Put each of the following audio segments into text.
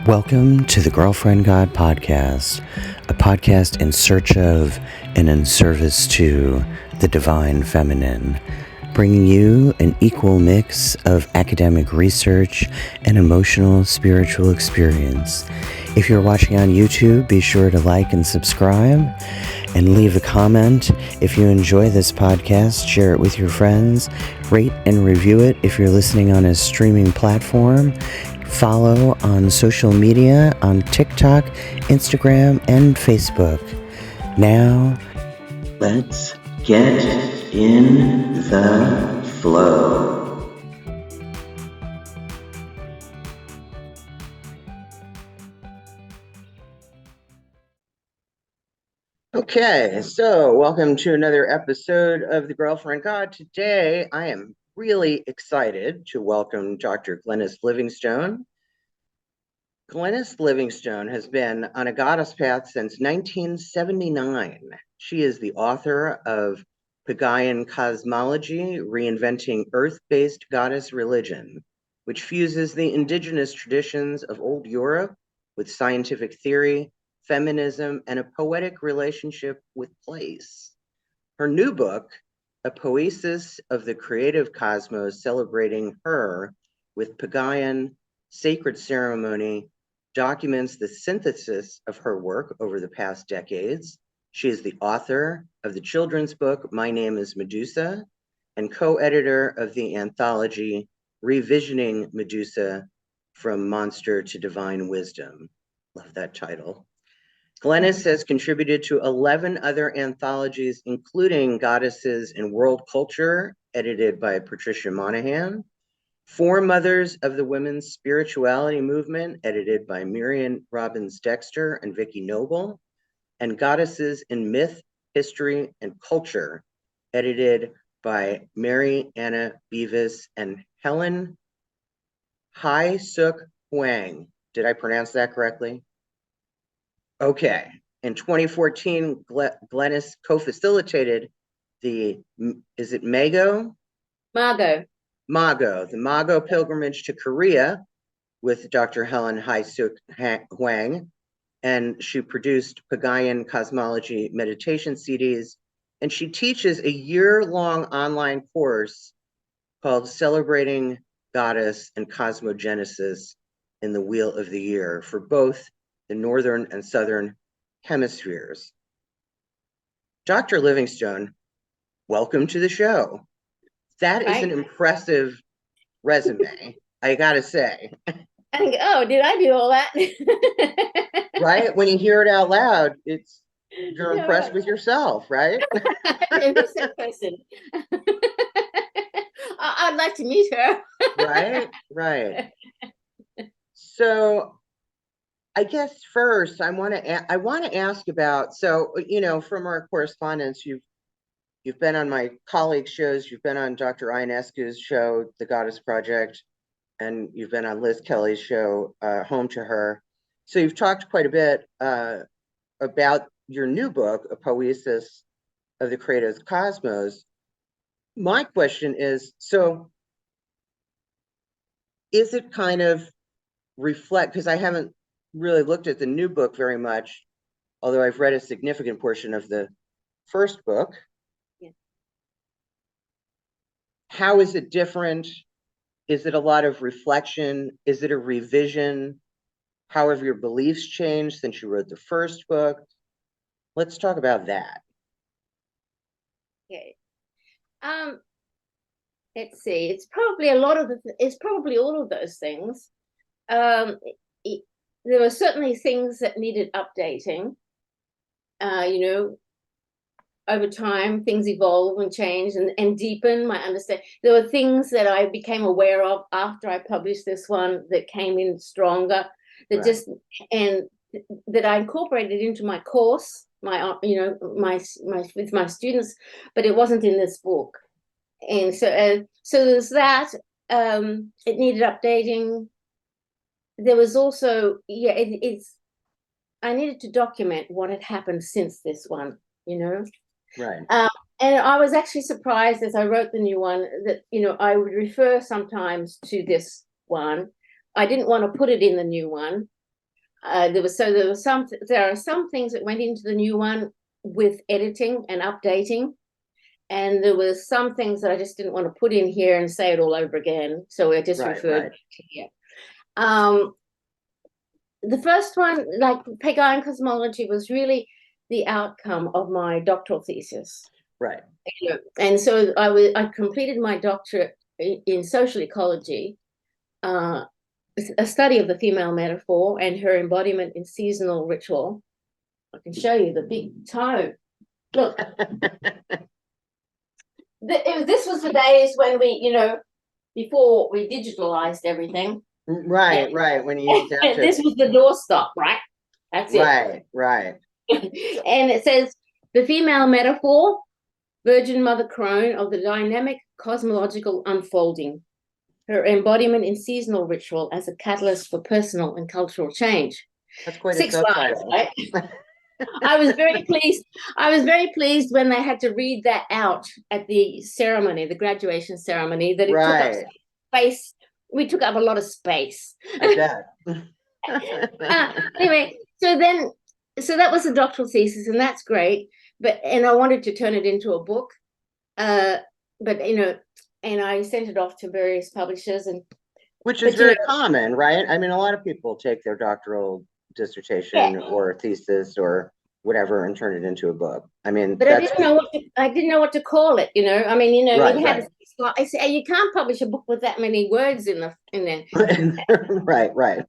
Welcome to the Girlfriend God Podcast, a podcast in search of and in service to the divine feminine, bringing you an equal mix of academic research and emotional spiritual experience. If you're watching on YouTube, be sure to like and subscribe and leave a comment. If you enjoy this podcast, share it with your friends, rate and review it if you're listening on a streaming platform. Follow on social media on TikTok, Instagram, and Facebook. Now, let's get in the flow. Okay, so welcome to another episode of the Girlfriend God. Today, I am really excited to welcome Dr. Glenys Livingstone. Glenys Livingstone has been on a goddess path since 1979. She is the author of PaGaian Cosmology, Reinventing Earth-Based Goddess Religion, which fuses the indigenous traditions of old Europe with scientific theory, feminism, and a poetic relationship with place. Her new book, A Poiesis of the Creative Cosmos, celebrating her with PaGaian Sacred Ceremony, documents the synthesis of her work over the past decades. She is the author of the children's book, My Name is Medusa, and co-editor of the anthology, Re-visioning Medusa, From Monster to Divine Wisdom. Love that title. Glenys has contributed to 11 other anthologies, including Goddesses in World Culture, edited by Patricia Monaghan, Foremothers of the Women's Spirituality Movement, edited by Miriam, Robbins, Dexter, and Vicki Noble, and Goddesses in Myth, History, and Culture, edited by Miriam, Beavis, and Helen Hye-Sook Hwang. Did I pronounce that correctly? Okay. In 2014, Glenys co-facilitated the, is it Mago? Mago, the Mago Pilgrimage to Korea with Dr. Helen Hye-Sook Hwang, and she produced PaGaian Cosmology Meditations CDs, and she teaches a year-long online course called Celebrating Goddess and Cosmogenesis in the Wheel of the Year for both the Northern and Southern hemispheres. Dr. Livingstone, welcome to the show. That is an impressive resume, I gotta say. Oh, did I do all that? Right? When you hear it out loud, you're impressed with yourself, right? Who's that person? I'd like to meet her. Right. So I guess first I want to ask about, so, from our correspondence, you've been on my colleagues' shows, you've been on Dr. Ionescu's show, The Goddess Project, and you've been on Liz Kelly's show, Home to Her. So you've talked quite a bit about your new book, A Poiesis of the Creative Cosmos. My question is, so is it kind of reflect, because I haven't really looked at the new book very much, although I've read a significant portion of the first book. Yeah. How is it different? Is it a lot of reflection? Is it a revision? How have your beliefs changed since you wrote the first book? Let's talk about that. Okay. Let's see. It's probably it's probably all of those things. There were certainly things that needed updating. Over time, things evolve and change and deepen my understanding. There were things that I became aware of after I published this one that came in stronger, that that I incorporated into my course, with my students, but it wasn't in this book. And so there's that. It needed updating. There was also, I needed to document what had happened since this one, Right. And I was actually surprised as I wrote the new one that, I would refer sometimes to this one. I didn't want to put it in the new one there are some things that went into the new one with editing and updating, and there was some things that I just didn't want to put in here and say it all over again, so I just referred to here. The first one, like PaGaian Cosmology, was really the outcome of my doctoral thesis. Right. And so I completed my doctorate in social ecology, a study of the female metaphor and her embodiment in seasonal ritual. I can show you the big tome. Look, this was the days when we, before we digitalized everything. Right, right. When you used to have to... This was the doorstop, right? That's it. Right, right. And it says, the female metaphor, Virgin Mother Crone of the dynamic cosmological unfolding, her embodiment in seasonal ritual as a catalyst for personal and cultural change. That's quite 6 a subtitle. lines, right? I was very pleased. I was very pleased when they had to read that out at the ceremony, the graduation ceremony, that it took up space. We took up a lot of space. I bet. Anyway, so that was the doctoral thesis, and that's great. And I wanted to turn it into a book, and I sent it off to various publishers, which is very common, right? I mean, a lot of people take their doctoral dissertation or thesis or whatever and turn it into a book. I mean, but I didn't know what to call it. I mean, right, it had. I say you can't publish a book with that many words in there. Right.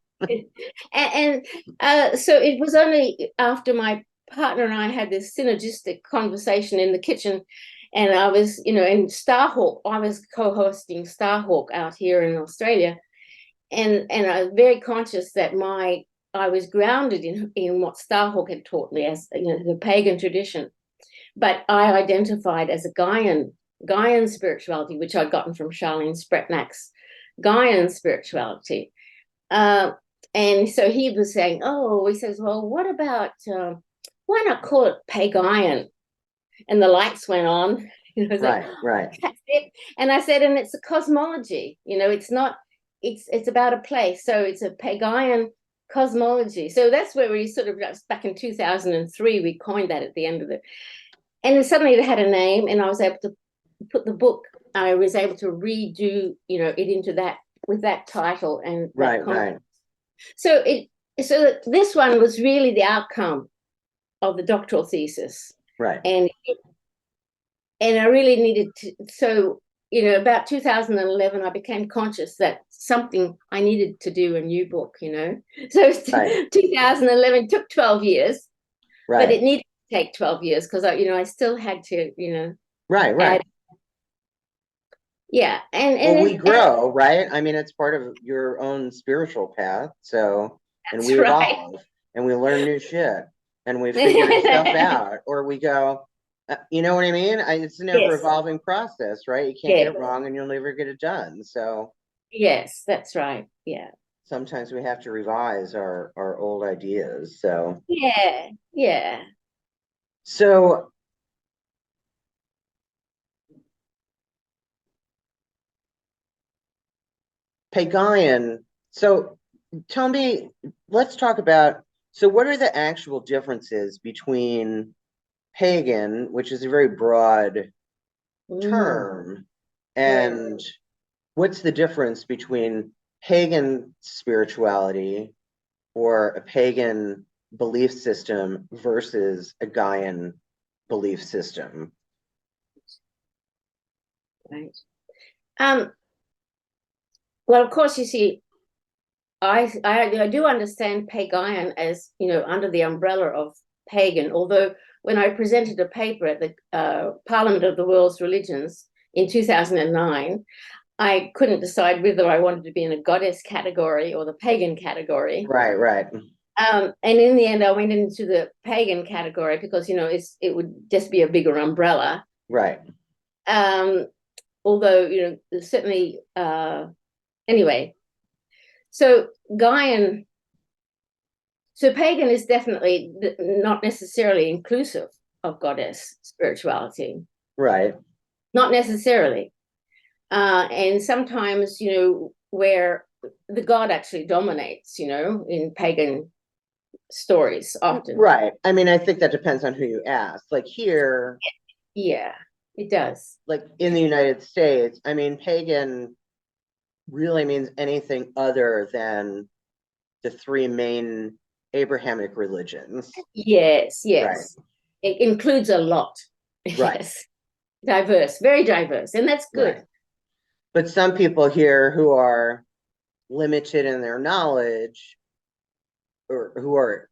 And so it was only after my partner and I had this synergistic conversation in the kitchen, and I was, in Starhawk. I was co-hosting Starhawk out here in Australia, and I was very conscious that I was grounded in what Starhawk had taught me as the pagan tradition, but I identified as a Gaian spirituality, which I'd gotten from Charlene Spretnak's Gaian spirituality. And so he was saying, he says, well, what about, why not call it PaGaian? And the lights went on. Right. That's it. And I said, and it's a cosmology, it's not, it's about a place. So it's a PaGaian Cosmology. So that's where we sort of, back in 2003, we coined that at the end of it. And then suddenly it had a name, and I was able to put the book, I was able to redo, it into that, with that title. And right. So this one was really the outcome of the doctoral thesis. Right. And I really needed to, so, about 2011, I became conscious that I needed to do a new book, So 2011 took 12 years, but it needed to take 12 years because I still had to, Right. Add, yeah. And we grow, right? I mean, it's part of your own spiritual path. So, and we evolve and we learn new shit and we figure stuff out, or we go, you know what I mean? It's an ever-evolving process, right? You can't get it wrong and you'll never get it done. So yes, that's right. Yeah. Sometimes we have to revise our old ideas. So yeah. So PaGaian. So tell me, let's talk about, so what are the actual differences between pagan, which is a very broad term, and what's the difference between pagan spirituality or a pagan belief system versus a Gaian belief system? Right. Well, of course, you see, I do understand PaGaian as, under the umbrella of pagan, although when I presented a paper at the Parliament of the World's Religions in 2009, I couldn't decide whether I wanted to be in a goddess category or the pagan category. Right. And in the end, I went into the pagan category because, it would just be a bigger umbrella. Right. Although, certainly, anyway, so Gaian, so pagan is definitely not necessarily inclusive of goddess spirituality. Right. Not necessarily. And sometimes, where the god actually dominates, in pagan stories often. Right. I mean, I think that depends on who you ask. Like here, Yeah, it does. like in the United States, I mean, pagan really means anything other than the three main Abrahamic religions. Yes, yes. Right. It includes a lot. Right. Yes. Diverse, very diverse. And that's good. Right. But some people here who are limited in their knowledge or who are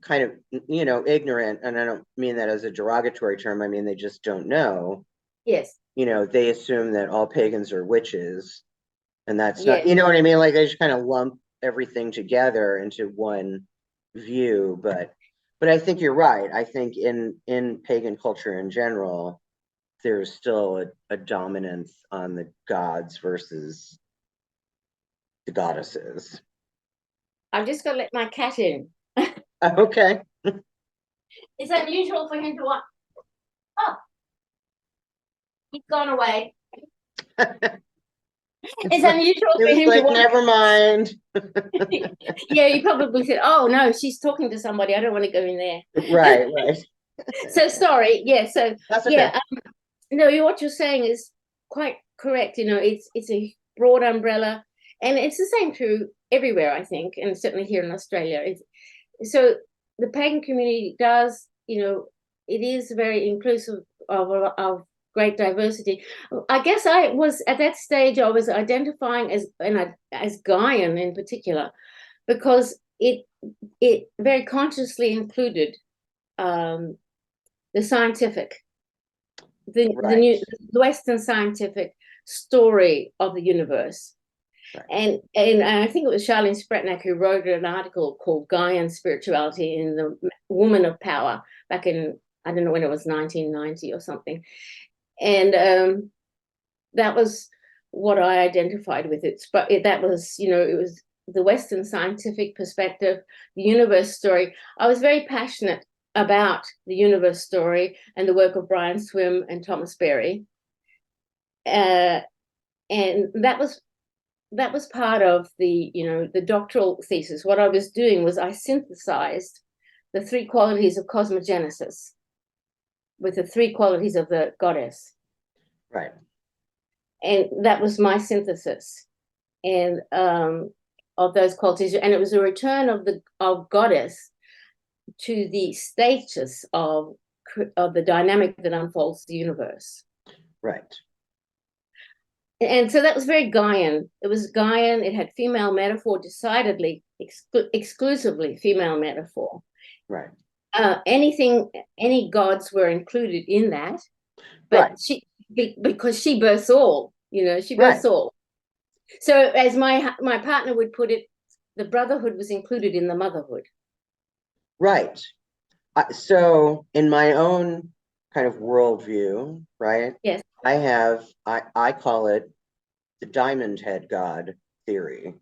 kind of, you know, ignorant, and I don't mean that as a derogatory term, I mean they just don't know. Yes. You know, they assume that all pagans are witches, and that's not, Yes. you know what I mean? Like they just kind of lump everything together into one view. But I think you're right. I think in pagan culture in general, there's still a dominance on the gods versus the goddesses. I'm just gonna let my cat in. Okay. It's unusual for him to want. Oh, he's gone away. It's unusual for him like, to want. never mind. Yeah, you probably said, "Oh no, she's talking to somebody. I don't want to go in there." Right, right. So sorry. Yeah. So That's okay. yeah. No, what you're saying is quite correct. You know, it's a broad umbrella, and it's the same true everywhere, I think, and certainly here in Australia. So the pagan community does, you know, it is very inclusive of great diversity. I guess I was at that stage, I was identifying as Gaian in particular, because it very consciously included the scientific, the Right. the Western scientific story of the universe. Right. And I think it was Charlene Spretnak who wrote an article called Gaian Spirituality in the Woman of Power back in, I don't know when it was, 1990 or something. And that was what I identified with it. But that was, you know, it was the Western scientific perspective, the universe story. I was very passionate about the universe story and the work of Brian Swim and Thomas Berry. And that was part of the, you know, the doctoral thesis. What I was doing was I synthesized the three qualities of cosmogenesis with the three qualities of the goddess. Right. And that was my synthesis and of those qualities. And it was a return of goddess to the status of the dynamic that unfolds the universe. Right. And so that was very Gaian. It was Gaian. It had female metaphor, decidedly exclusively female metaphor. Right. Any gods were included in that, but because she births all, you know, she births all. So as my partner would put it, the brotherhood was included in the motherhood. Right. So in my own kind of worldview, right? Yes. I call it the diamond head god theory.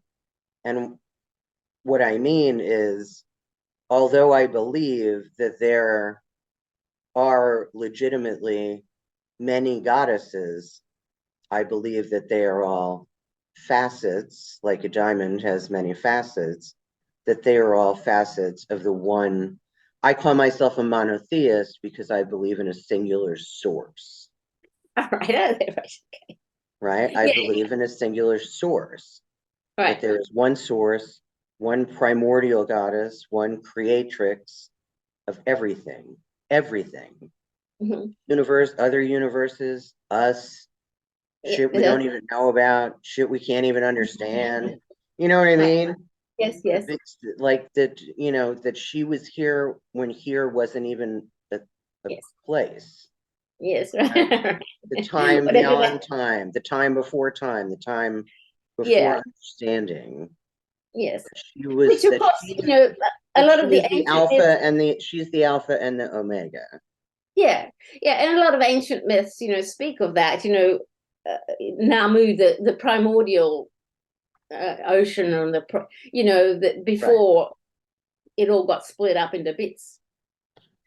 And what I mean is, although I believe that there are legitimately many goddesses, I believe that they are all facets, like a diamond has many facets, that they are all facets of the one. I call myself a monotheist because I believe in a singular source. All right. Okay. Right? I believe in a singular source. Right. That there is one source, one primordial goddess, one creatrix of everything. Everything. Mm-hmm. Universe, other universes, us, shit we don't even know about, shit we can't even understand. You know what I mean? Yes, yes. Like that, you know, that she was here when here wasn't even a place. Yes, right. The time beyond time, the time before time, the time before understanding. Yes. She was, which of course, you know, a lot of the alpha and she's the alpha and the omega. Yeah, and a lot of ancient myths, you know, speak of that. You know, Namu, the primordial ocean, and you know, that before it all got split up into bits.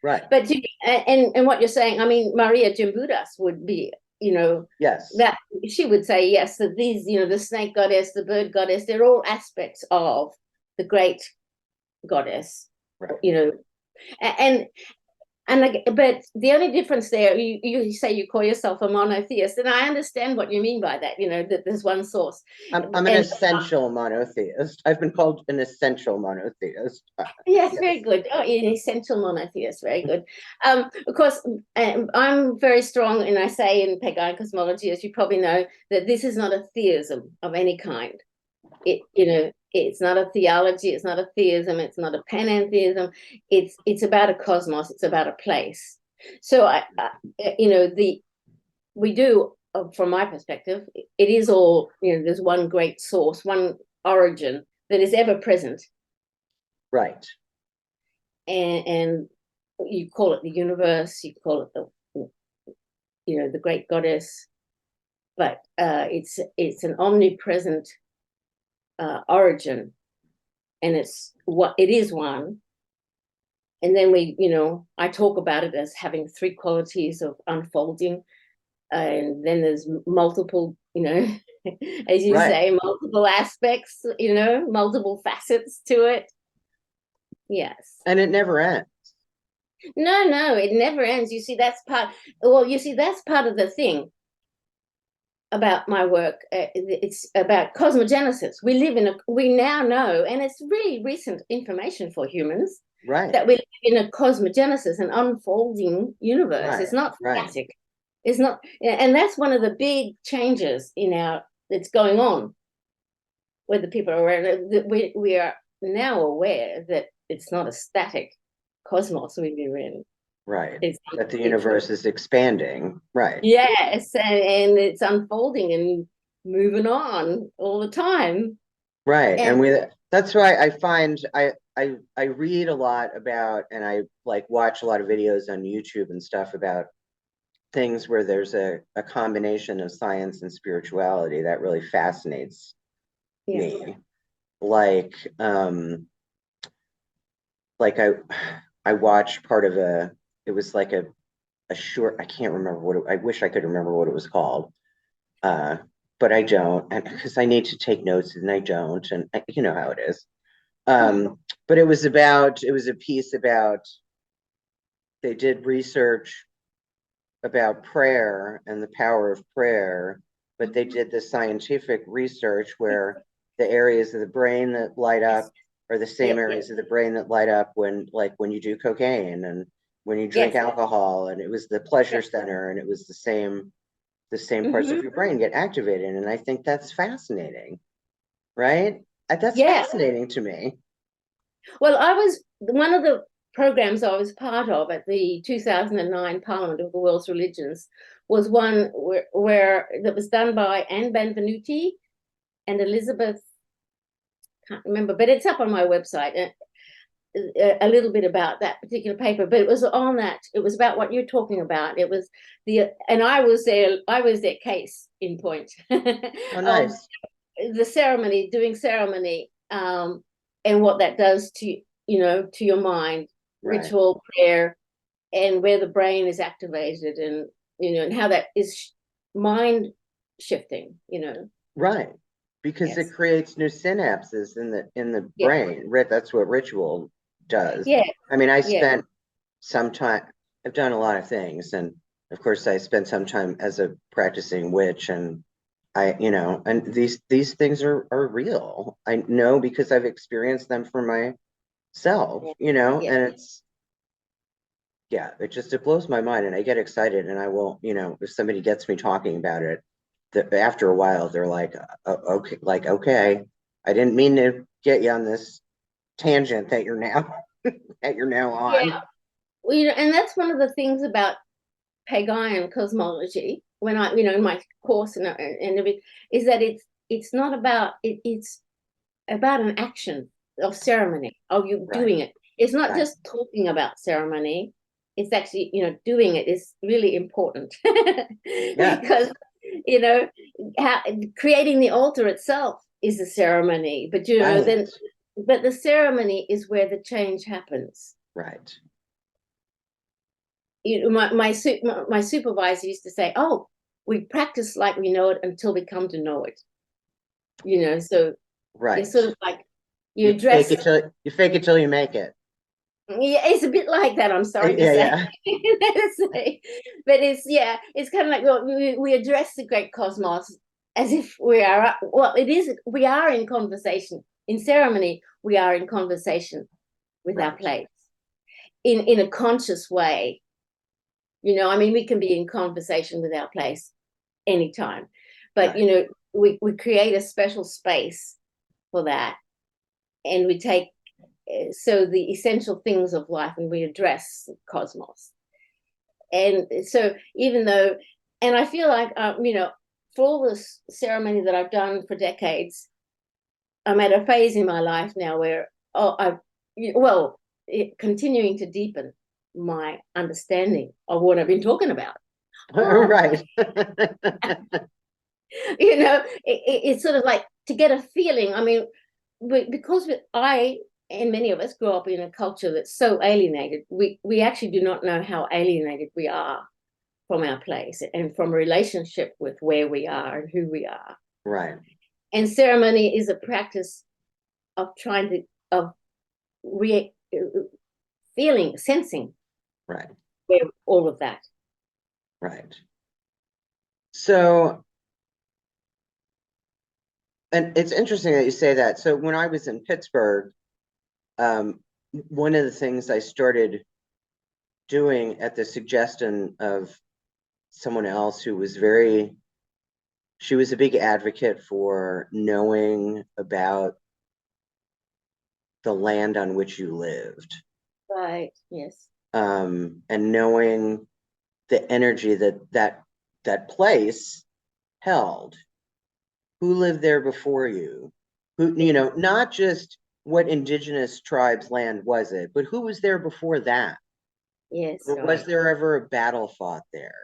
Right. But and what you're saying, I mean, Maria Jimbudas would be, you know, yes, that she would say yes, that these, you know, the snake goddess, the bird goddess, they're all aspects of the great goddess. you know, and but the only difference there, you say you call yourself a monotheist, and I understand what you mean by that, that there's one source. I'm an essential monotheist. I've been called an essential monotheist. Yes, very good. Oh, an essential monotheist, very good. Of course, I'm very strong, and I say in PaGaian cosmology, as you probably know, that this is not a theism of any kind. It's not a theology, it's not a theism, it's not a panentheism. It's about a cosmos, it's about a place. So we do, from my perspective, it is all, there's one great source, one origin that is ever present. Right. And you call it the universe, you call it the great goddess, but it's an omnipresent origin, and it is one. And then I talk about it as having three qualities of unfolding, and then there's multiple, as you say, multiple aspects, multiple facets to it. Yes. And it never ends. No, it never ends. That's part of the thing about my work. It's about cosmogenesis. We now know, and it's really recent information for humans, right, that we live in a cosmogenesis, an unfolding universe. Right. It's not static. It's not, and that's one of the big changes that's going on, whether people are aware that we are now aware that it's not a static cosmos we live in. Right. That the universe is expanding. Right. Yes, and it's unfolding and moving on all the time. Right. And that's why I find I read a lot about, and I watch a lot of videos on YouTube and stuff about things where there's a combination of science and spirituality that really fascinates me. I watched part of it was like a short, I can't remember I wish I could remember what it was called. But I don't, and because I need to take notes and I don't, and you know how it is. But it was a piece about, they did research about prayer and the power of prayer, but they did the scientific research where the areas of the brain that light up are the same areas of the brain that light up when you do cocaine and when you drink alcohol, and it was the pleasure center, and it was the same parts of your brain get activated. And I think that's fascinating, right? That's fascinating to me. Well, one of the programs I was part of at the 2009 Parliament of the World's Religions was one where that was done by Anne Benvenuti and Elizabeth, can't remember, but it's up on my website, a little bit about that particular paper. But it was it was about what you're talking about. It was and I was their case in point. Oh, nice. The ceremony, doing ceremony, and what that does to your mind, ritual, prayer, and where the brain is activated, and and how that is mind shifting, Right. Because it creates new synapses in the brain. That's what ritual does. Yeah. I mean, I spent some time, I've done a lot of things, and of course I spent some time as a practicing witch, and and these things are real. I know because I've experienced them for myself, and it blows my mind, and I get excited, and I will, if somebody gets me talking about it, after a while they're like, okay, I didn't mean to get you on this tangent that you're now on. Yeah. Well, and that's one of the things about PaGaian cosmology, when I, in my course and everything, is that it's not about it's about an action of ceremony, of you doing it. It's not just talking about ceremony. It's actually, doing it is really important. Because creating the altar itself is a ceremony, but but the ceremony is where the change happens. Right. My supervisor used to say, "Oh, we practice like we know it until we come to know it." So it's sort of like you fake it till you make it. Yeah, it's a bit like that. I'm sorry to Yeah, say. yeah. But it's kind of like, well, we address the great cosmos as if we are, well, it is, we are in conversation. In ceremony, we are in conversation with our place in a conscious way. I mean, we can be in conversation with our place anytime, but we create a special space for that, and we take so the essential things of life, and we address the cosmos. And so even though, and I feel like for all this ceremony that I've done for decades, I'm at a phase in my life now where continuing to deepen my understanding of what I've been talking about. Right. It's sort of like to get a feeling. I mean, because I and many of us grew up in a culture that's so alienated, we actually do not know how alienated we are from our place and from a relationship with where we are and who we are. Right. And ceremony is a practice of trying to, of feeling, sensing, right, where all of that. Right. So, and it's interesting that you say that. So when I was in Pittsburgh, one of the things I started doing at the suggestion of someone else who was she was a big advocate for knowing about the land on which you lived. Right, yes. And knowing the energy that place held. Who lived there before you? Who, not just what indigenous tribes' land was it, but who was there before that? Yes. Or was there ever a battle fought there?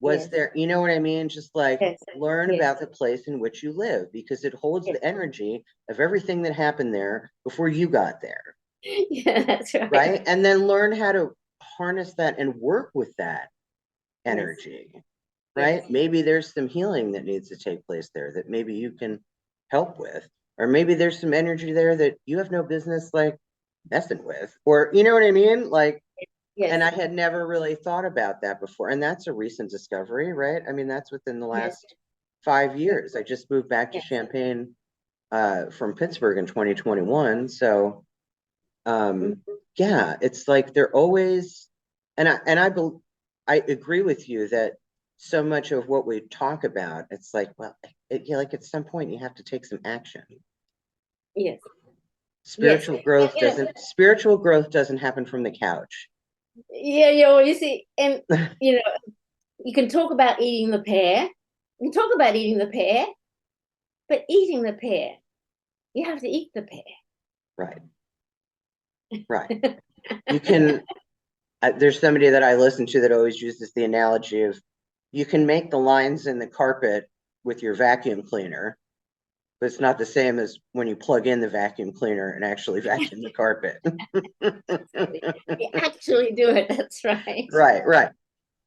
Was there, you know what I mean? Just like learn about the place in which you live, because it holds the energy of everything that happened there before you got there. Yeah, that's right. Right? And then learn how to harness that and work with that energy. Right? Maybe there's some healing that needs to take place there that maybe you can help with. Or maybe there's some energy there that you have no business like messing with. Or you know what I mean? Like, and I had never really thought about that before. And that's a recent discovery, right? I mean, that's within the last 5 years. I just moved back to Champaign from Pittsburgh in 2021. So yeah, it's like they're always, and I agree with you that so much of what we talk about, it's like, well, like at some point you have to take some action. Yes. Spiritual growth doesn't happen from the couch. Yeah, well, you see, and you can talk about eating the pear. You can talk about eating the pear, but eating the pear, you have to eat the pear. Right. Right. You can, there's somebody that I listen to that always uses the analogy of you can make the lines in the carpet with your vacuum cleaner, but it's not the same as when you plug in the vacuum cleaner and actually vacuum the carpet. You actually do it. That's right. Right.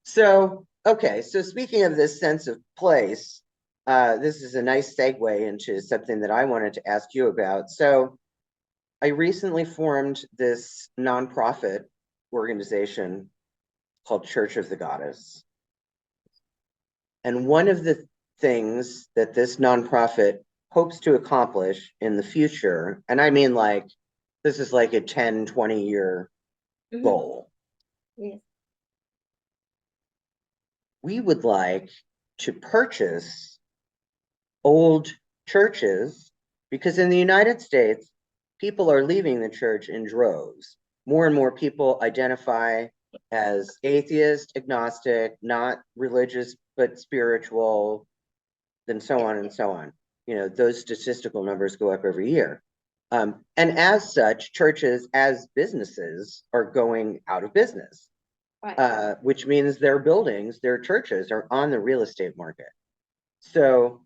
So, okay. So speaking of this sense of place, this is a nice segue into something that I wanted to ask you about. So I recently formed this nonprofit organization called Church of the Goddess. And one of the things that this nonprofit hopes to accomplish in the future, and I mean like, this is like a 10, 20-year goal. Yes. We would like to purchase old churches, because in the United States, people are leaving the church in droves. More and more people identify as atheist, agnostic, not religious, but spiritual, and so on and so on. Those statistical numbers go up every year. And as such, churches as businesses are going out of business, which means their buildings, their churches are on the real estate market. So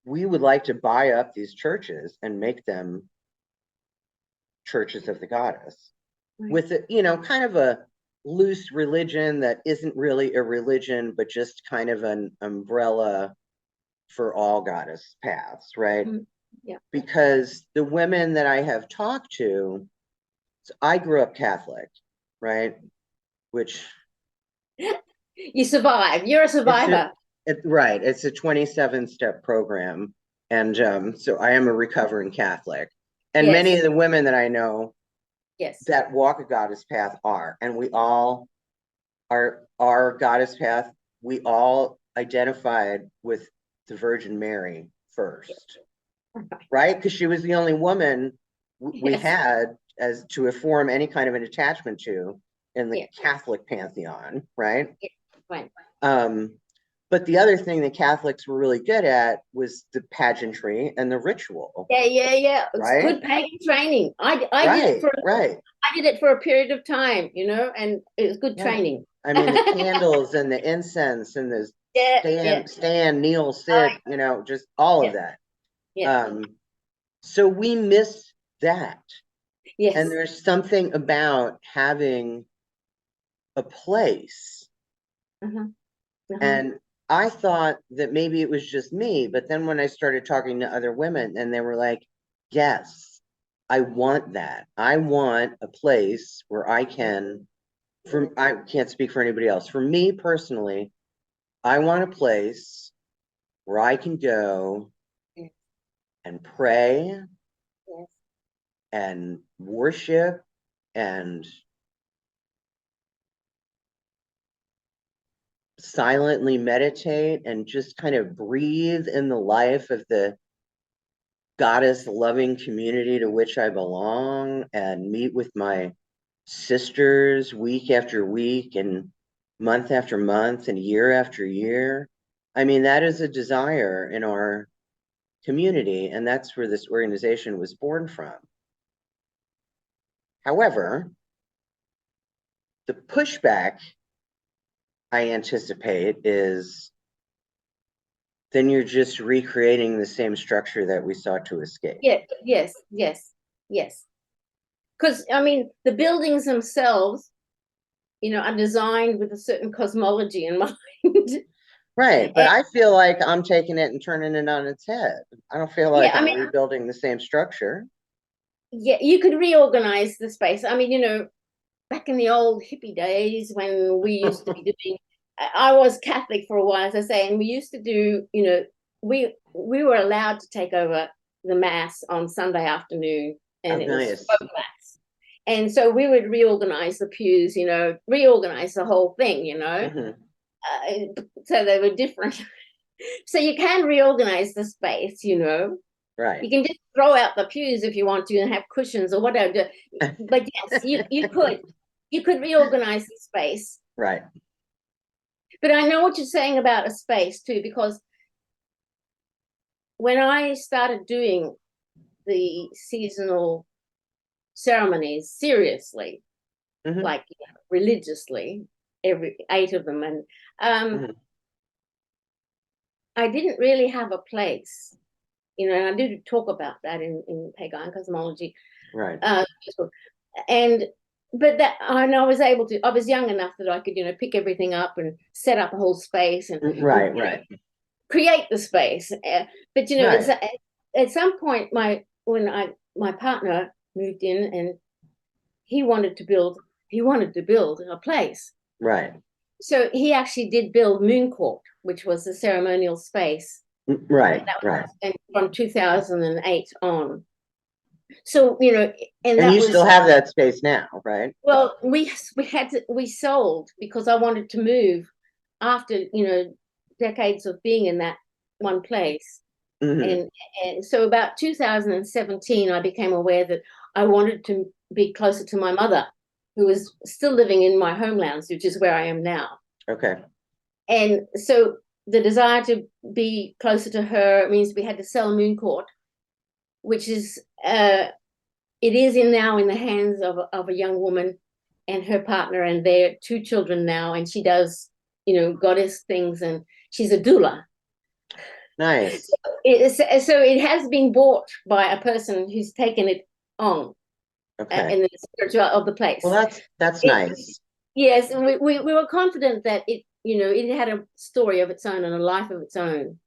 we would like to buy up these churches and make them churches of the goddess with kind of a loose religion that isn't really a religion, but just kind of an umbrella for all goddess paths, right? Yeah. Because the women that I have talked to So I grew up Catholic, right? Which You survive. You're a survivor. right. It's a 27-step program. And so I am a recovering Catholic. And many of the women that I know that walk a goddess path are, and we all are our goddess path, we all identified with the Virgin Mary first, right? Because she was the only woman we had as to form any kind of an attachment to in the Catholic pantheon, right? Right. But the other thing that Catholics were really good at was the pageantry and the ritual. Yeah. It's right? good pagan training. I did it for a period of time, and it was good training. I mean, the candles and the incense and the stand, kneel, sit, just all of that. So we miss that. Yes. And there's something about having a place. And I thought that maybe it was just me, but then when I started talking to other women and they were like, yes, I want that. I want a place where I can't speak for anybody else. For me personally, I want a place where I can go and pray and worship and silently meditate and just kind of breathe in the life of the goddess loving community to which I belong and meet with my sisters week after week and month after month and year after year. I mean, that is a desire in our community, and that's where this organization was born from. However, the pushback I anticipate is then you're just recreating the same structure that we sought to escape. Yes. Because, I mean, the buildings themselves, are designed with a certain cosmology in mind. Right, but I feel like I'm taking it and turning it on its head. I don't feel like I'm rebuilding the same structure. Yeah, you could reorganize the space. I mean, back in the old hippie days when we used to be doing, I was Catholic for a while, as I say, and we used to do, we were allowed to take over the mass on Sunday afternoon, and it was folk mass. And so we would reorganize the pews, reorganize the whole thing, so they were different. So you can reorganize the space, Right. You can just throw out the pews if you want to and have cushions or whatever. But yes, you could reorganize the space. Right. But I know what you're saying about a space too, because when I started doing the seasonal ceremonies seriously, like religiously, every 8 of them, and I didn't really have a place. And I did talk about that in PaGaian Cosmology. Right. But I was able to, I was young enough that I could, pick everything up and set up a whole space and create the space. But, at some point, my partner moved in and he wanted to build a place. Right. So he actually did build Moon Court, which was the ceremonial space. Right. And from 2008 on. So, and you still have that space now, right? Well, we sold because I wanted to move after, decades of being in that one place. And so about 2017, I became aware that I wanted to be closer to my mother, who was still living in my homelands, which is where I am now. Okay. And so the desire to be closer to her means we had to sell Moon Court, which is it is now in the hands of a young woman and her partner and their 2 children now, and she does goddess things, and she's a doula. Nice. So it has been bought by a person who's taken it on. Okay. In the spiritual of the place. Well, that's nice. Yes, and we were confident that it had a story of its own and a life of its own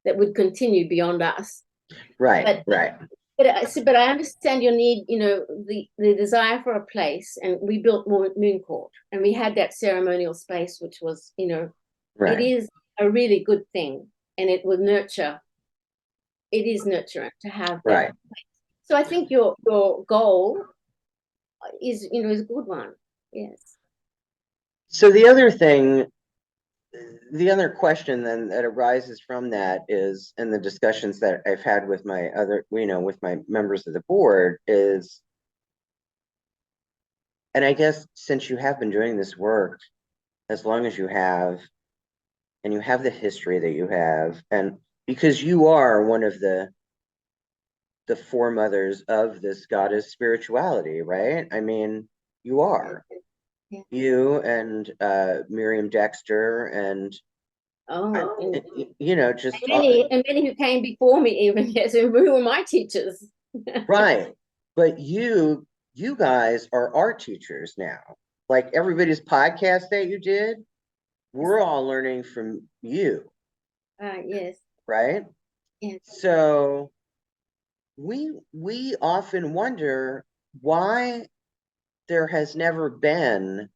that would continue beyond us. Right. But but I understand your need, the desire for a place, and we built Moon Court, and we had that ceremonial space, which was, Right. it is a really good thing, and it would nurture. It is nurturing to have that. Right. So I think your goal is, is a good one. Yes. So the other question then that arises from that is, and the discussions that I've had with my other, with my members of the board is, and I guess since you have been doing this work as long as you have, and you have the history that you have, and because you are one of the foremothers of this goddess spirituality, right? I mean, you are. Yeah. You and Miriam, Dexter, and just many who came before me, even, yes, who were my teachers. Right. But you guys are our teachers now. Like everybody's podcast that you did, we're all learning from you. Yes. Right? Yes. So we often wonder why there has never been.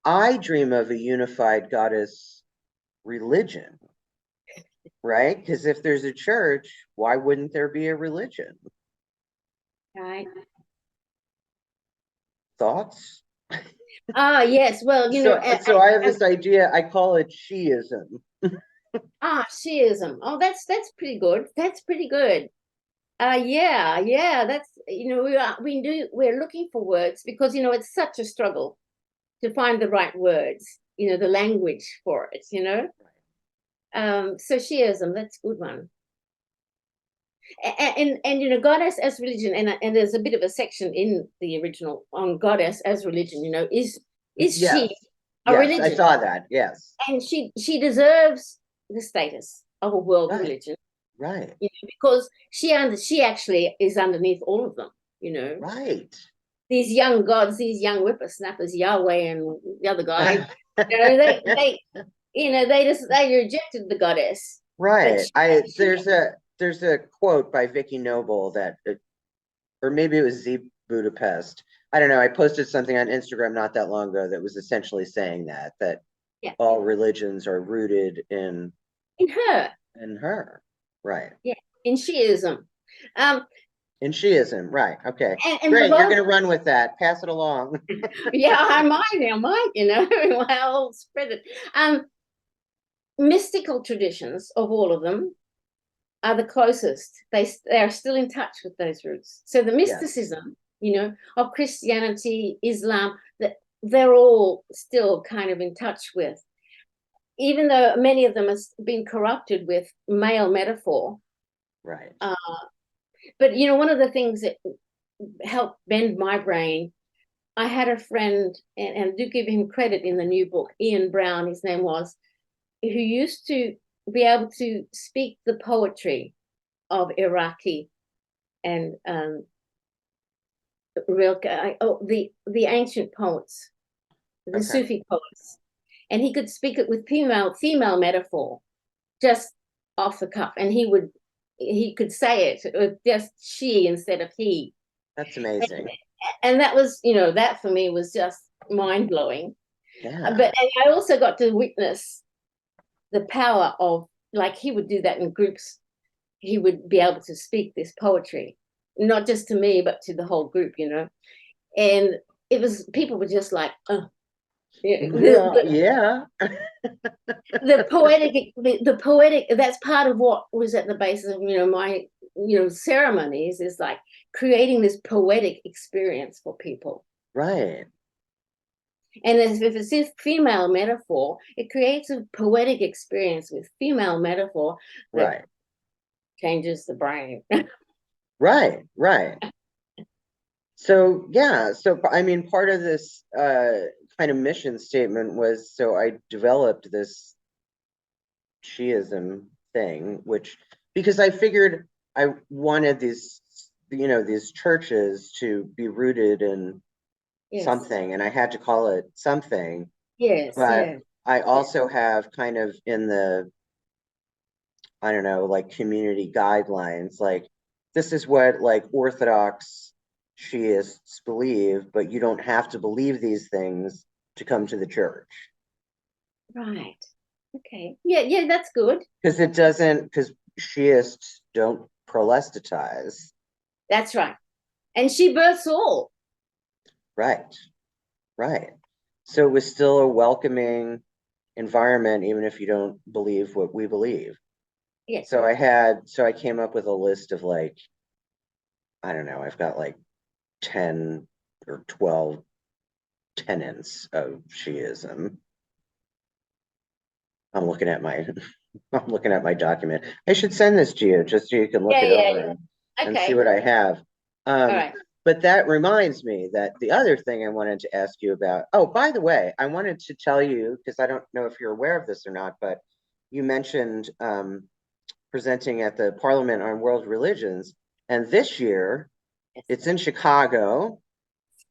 I dream of a unified goddess religion, right? Because if there's a church, why wouldn't there be a religion? Right. Thoughts? Yes. Well, So I have this idea. I call it Shiism. Shiism. Oh, that's pretty good. That's pretty good. Yeah. That's, we're looking for words because it's such a struggle to find the right words. The language for it. So Shiism, that's a good one. And goddess as religion, and there's a bit of a section in the original on goddess as religion. Is yes. she a religion? I saw that. Yes, and she deserves the status of a world religion, right? Because she actually is underneath all of them. Right. These young gods, these young whippersnappers, Yahweh and the other guy, they rejected the goddess. Right. There's a quote by Vicki Noble that, or maybe it was Z Budapest. I don't know. I posted something on Instagram not that long ago that was essentially saying that all religions are rooted in her. In her. Right. Yeah. In Shiism. In Shiism, right. Okay. And great. You're going to run with that. Pass it along. Yeah, I might, I'll spread it. Mystical traditions of all of them are the closest. They are still in touch with those roots. So the mysticism, of Christianity, Islam, that they're all still kind of in touch with, even though many of them have been corrupted with male metaphor. Right. But one of the things that helped bend my brain, I had a friend, and I do give him credit in the new book, Ian Brown, his name was, who used to be able to speak the poetry of Iraqi and the ancient poets, the Sufi poets, and he could speak it with female metaphor, just off the cuff, and he could say it with just she instead of he. That's amazing. And that was, that for me was just mind blowing. Yeah. But I also got to witness the power of, like, he would do that in groups. He would be able to speak this poetry, not just to me, but to the whole group, and it was, people were just like, oh. The poetic, that's part of what was at the basis of, my, ceremonies, is like creating this poetic experience for people. Right. And if it's a female metaphor, it creates a poetic experience with female metaphor that changes the brain. Right. So, I mean, part of this kind of mission statement was, so I developed this Shiism thing, because I figured I wanted these churches to be rooted in something, and I had to call it something. Yes. But I also have kind of in the, I don't know, like community guidelines, like this is what like Orthodox Shiists believe, but you don't have to believe these things to come to the church. Right. Okay. Yeah, that's good. Because Shiists don't proselytize. That's right. And she births all. Right. So it was still a welcoming environment, even if you don't believe what we believe. Yes. So I came up with a list of like, I don't know, I've got like 10 or 12 tenets of Shiism. I'm looking at my document. I should send this to you just so you can look it over and see what I have. All right. But that reminds me that the other thing I wanted to ask you about, oh, by the way, I wanted to tell you, because I don't know if you're aware of this or not, but you mentioned presenting at the Parliament on World Religions. And this year, it's in Chicago.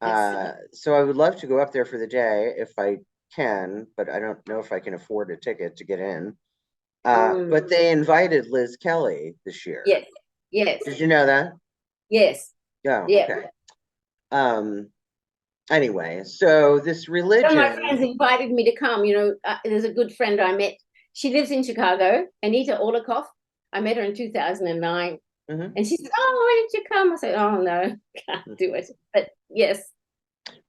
So I would love to go up there for the day if I can, but I don't know if I can afford a ticket to get in. But they invited Liz Kelly this year. Yes. Did you know that? Yes. Oh, yeah. Okay. Anyway, so this religion. Some of my friends invited me to come. There's a good friend I met. She lives in Chicago, Anita Orlikoff. I met her in 2009. Mm-hmm. And she said, "Oh, why didn't you come?" I said, "Oh, no, can't do it." But yes.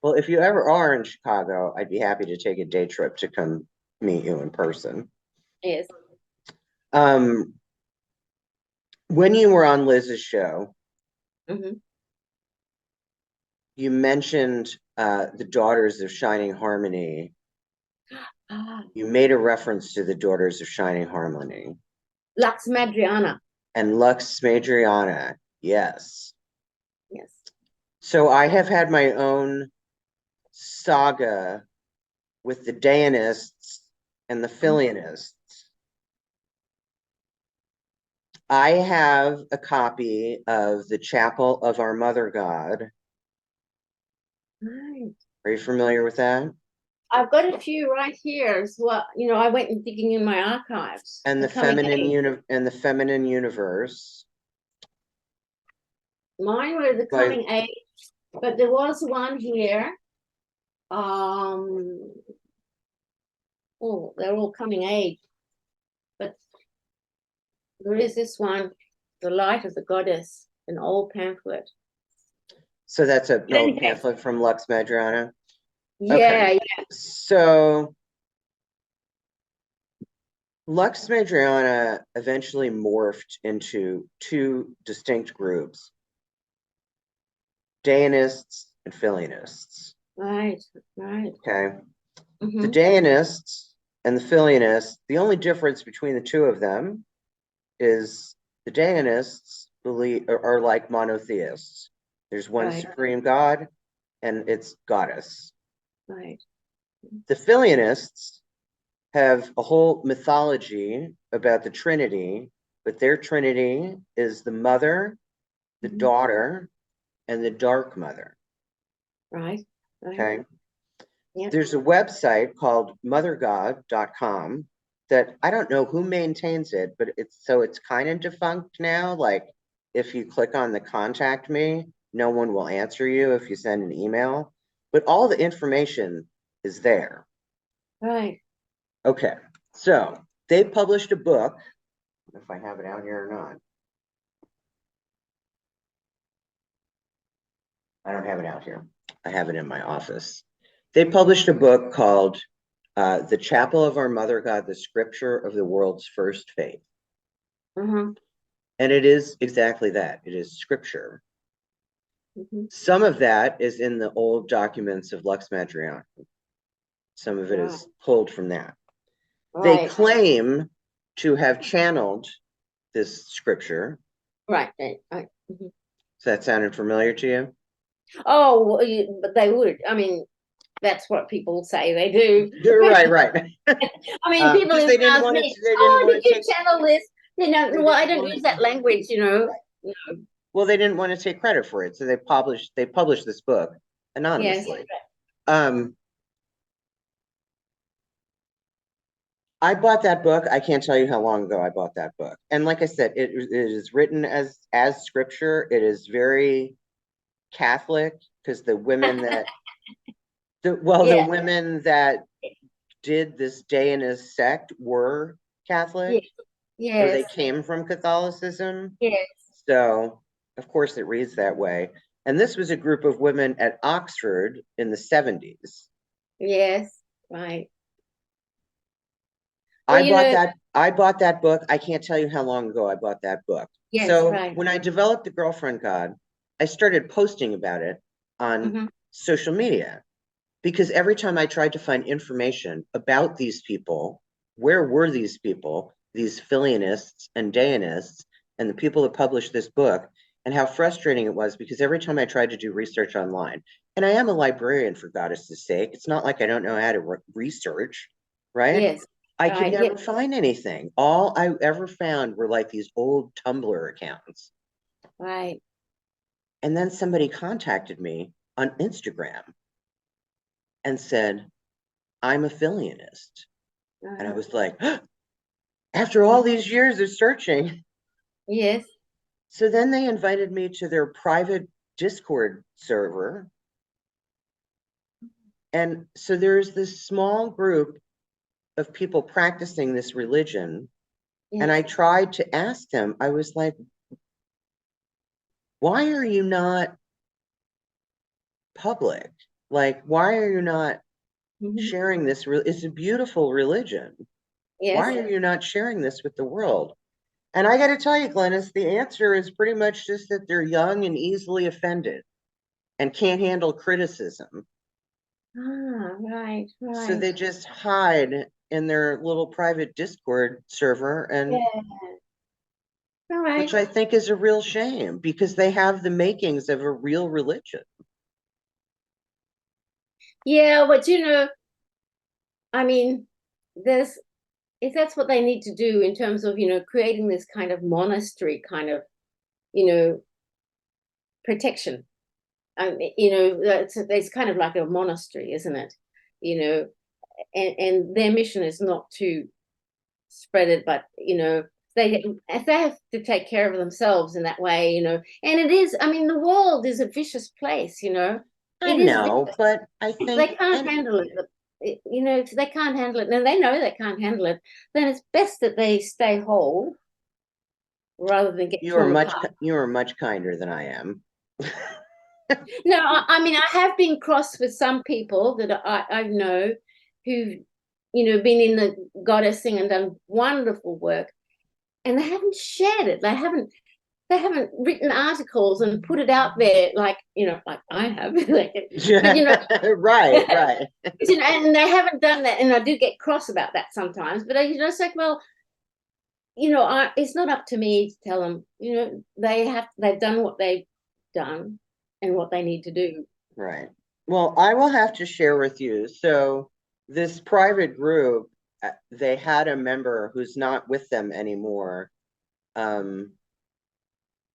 Well, if you ever are in Chicago, I'd be happy to take a day trip to come meet you in person. Yes. When you were on Liz's show, Mm-hmm. you mentioned the Daughters of Shining Harmony. You made a reference to the Daughters of Shining Harmony. Lux Madriana. And Lux Madriana, yes. Yes. So I have had my own saga with the Deianists and the Filianists. I have a copy of the Chapel of Our Mother God. Right. Are you familiar with that? I've got a few right here as well. I went and digging in my archives. And the feminine universe. Mine were the coming age, but there was one here. They're all coming age. But there is this one, The Light of the Goddess, an old pamphlet. So that's an old pamphlet from Lux Madriana? Yeah, okay. Yeah. So Lux Madriana eventually morphed into two distinct groups, Deianists and Filianists. Right. Okay. Mm-hmm. The Deianists and the Filianists, the only difference between the two of them is the Deianists are like monotheists. There's one supreme God and it's goddess. Right. The Filianists have a whole mythology about the Trinity, but their Trinity is the mother, the daughter, and the dark mother. Right. Okay. Yep. There's a website called mothergod.com that I don't know who maintains it, but it's kind of defunct now. Like if you click on the contact me, no one will answer you if you send an email, but all the information is there. Right. Okay. So they published a book, if I have it out here or not. I don't have it out here. I have it in my office. They published a book called The Chapel of Our Mother God, the Scripture of the World's First Faith. Mm-hmm. And it is exactly that. It is scripture. Mm-hmm. Some of that is in the old documents of Lux Madriana. Some of it is pulled from that. Right. They claim to have channeled this scripture. Right. Mm-hmm. Does that sound familiar to you? Oh, but they would. I mean, that's what people say they do. Right. I mean, people they didn't want me, to. Did you channel this? Well, I don't use that language, No. Well, they didn't want to take credit for it, so they published this book anonymously. Yes. I bought that book. I can't tell you how long ago I bought that book. And like I said, it is written as scripture. It is very Catholic because the women that the Yeah, women that did this Dayanist sect were Catholic, yeah, or they yes, came from Catholicism. yes, So of course it reads that way. And this was a group of women at Oxford in the 70s. yes, right. Well, I bought that book. I can't tell you how long ago I bought that book. yes, So right. when I developed the Girlfriend God, I started posting about it on Hmm. social media because every time I tried to find information about these people, where were these people, these Filianists and Dayanists, and the people that published this book, and how frustrating it was because every time I tried to do research online, and I am a librarian for Goddess's sake, it's not like I don't know how to research, right? Yes, I could right. Yes, never find anything. All I ever found were like these old Tumblr accounts. right. And then somebody contacted me on Instagram and said, I'm a Filianist. And I Uh-huh. was like, after all these years of searching. Yes, So then they invited me to their private Discord server. And so there's this small group of people practicing this religion. And yes. I tried to ask them, I was like, why are you not public? Like, why are you not Hmm. sharing this? It's a beautiful religion. Yes. Why are you not sharing this with the world? And I got to tell you, Glenys, the answer is pretty much just that they're young and easily offended and can't handle criticism. Ah, right, So right. they just hide in their little private Discord server, and Yeah, which right. I think is a real shame because they have the makings of a real religion. Yeah, but I mean, there's if that's what they need to do in terms of, creating this kind of monastery kind of, you know, protection. It's kind of like a monastery, isn't it? You know, and their mission is not to spread it, but if they have to take care of themselves in that way, and it is, I mean, the world is a vicious place, I it is know, vicious. but I They think, can't and handle it. If they can't handle it, and they know they can't handle it, then it's best that they stay whole rather than get torn apart. you are much kinder than I am. No, I mean, I have been crossed with some people that I know who've, been in the goddess thing and done wonderful work, and they haven't shared it. They haven't written articles and put it out there like I have. But Right, right. and they haven't done that, and I do get cross about that sometimes. But it's like, well, it's not up to me to tell them. They've done what they've done and what they need to do. Right. Well, I will have to share with you. So this private group, they had a member who's not with them anymore. Um,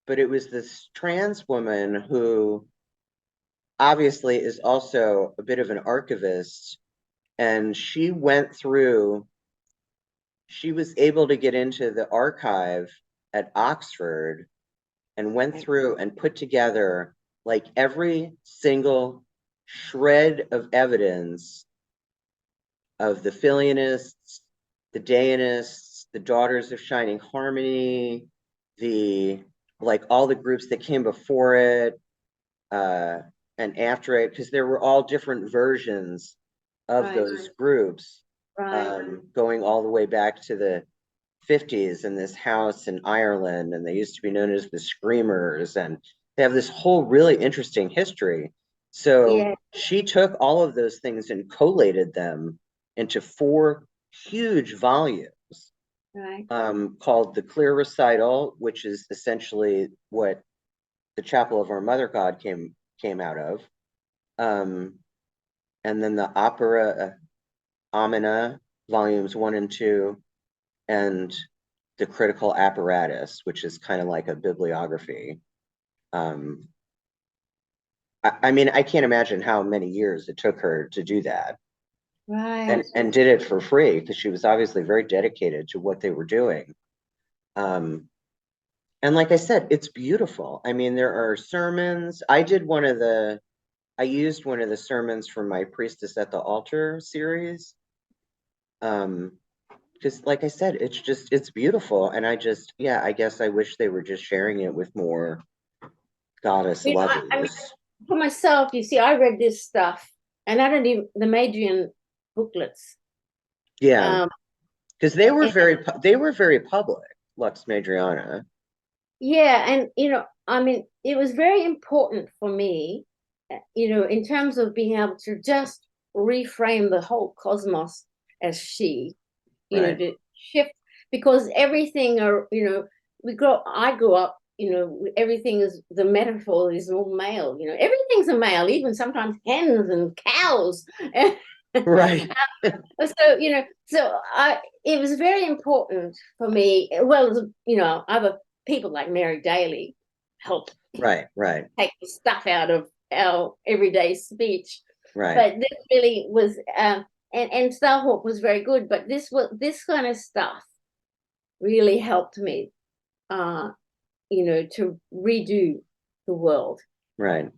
but it was this trans woman who obviously is also a bit of an archivist. And she was able to get into the archive at Oxford and went Right. through and put together like every single shred of evidence of the Filianists, the Dayanists, the Daughters of Shining Harmony, the like all the groups that came before it uh, and after it, because there were all different versions of Right. those groups, Right. going all the way back to the 50s in this house in Ireland, and they used to be known as the Screamers, and they have this whole really interesting history. So Yeah. she took all of those things and collated them into 4 huge volumes, Right. called The Clear Recital, which is essentially what the Chapel of Our Mother God came out of. Um, and then the Opera Amina, volumes 1 and 2, and the Critical Apparatus, which is kind of like a bibliography. Um, I mean, I can't imagine how many years it took her to do that. Right. and did it for free because she was obviously very dedicated to what they were doing. And like I said, it's beautiful. I mean, there are sermons. I used one of the sermons from my Priestess at the Altar series. Because like I said, it's beautiful. And I guess I wish they were just sharing it with more goddess I mean, lovers. for myself, you see, I read this stuff, and I don't even the Madrian booklets. Yeah, because they were And, very public, Lux Madriana. yeah, and I mean, it was very important for me, in terms of being able to just reframe the whole cosmos as she, Right. to shift, because everything I grew up, everything is the metaphor is all male, everything's a male, even sometimes hens and cows. Right. So it was very important for me, well as other people like Mary Daly help Right. take the stuff out of our everyday speech. Right. But this really was and Starhawk was very good, but this kind of stuff really helped me to redo the world. Right.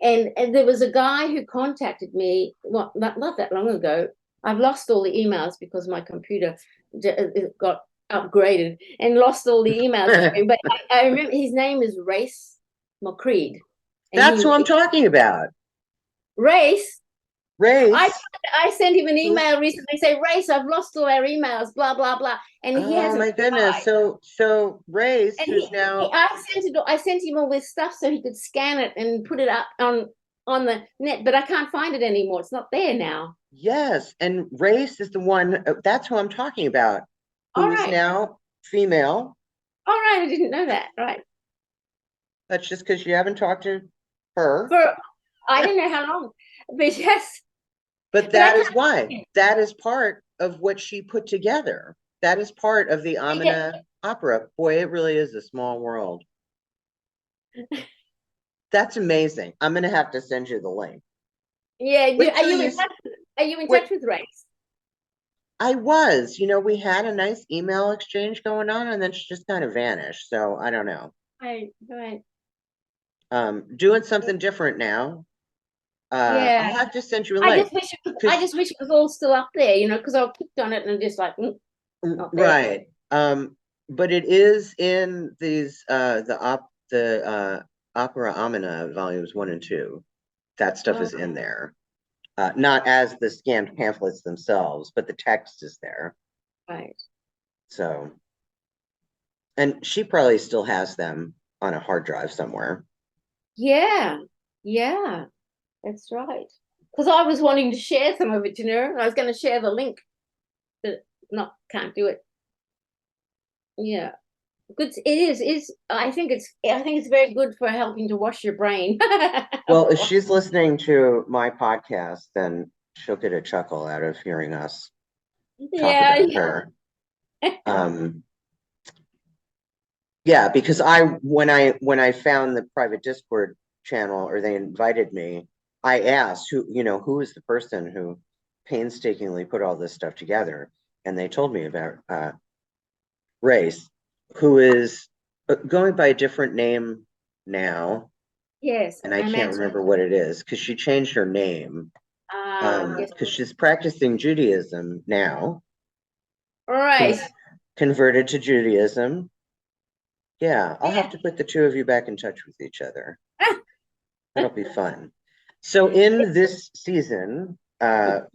And there was a guy who contacted me, well, not that long ago. I've lost all the emails because my computer got upgraded and lost all the emails. But I remember his name is Race McCreed. And That's who I'm talking about. Race. I Race. I sent him an email recently, say, Race, I've lost all our emails, blah, blah, blah. And he Oh hasn't my goodness. replied. So Race, And who's now I sent him all this stuff so he could scan it and put it up on the net, but I can't find it anymore. It's not there now. yes, and Race is the one. That's who I'm talking about. All Who is right. now female. All right. I didn't know that. Right. That's just because you haven't talked to her. I didn't know how long, but yes, But but I that is can't. why. That is part of what she put together. That is part of the Amina opera. Boy, it really is a small world. That's amazing. I'm going to have to send you the link. Yeah. Wait Are till you you in touch? Are you in wait. touch with Race? I was, we had a nice email exchange going on and then she just kind of vanished. So I don't know. Right. Doing something different now. Yeah. I'll have to send you a link. I just wish it was all still up there, because I clicked on it and just like, not there. Right. But it is in these the Opera Amina volumes 1 and 2. That stuff is in there. Not as the scanned pamphlets themselves, but the text is there. Right. So, and she probably still has them on a hard drive somewhere. Yeah. Yeah. That's right. Because I was wanting to share some of it, I was going to share the link, but can't do it. Yeah. Good. It is. I think it's very good for helping to wash your brain. Well, if she's listening to my podcast, then she'll get a chuckle out of hearing us talk about her. Yeah, because when I found the private Discord channel, or they invited me, I asked who is the person who painstakingly put all this stuff together, and they told me about Race, who is going by a different name now. Yes, and I can't remember what it is because she changed her name because she's practicing Judaism now. All right. Converted to Judaism. Yeah, I'll have to put the two of you back in touch with each other. That'll be fun. So in this season,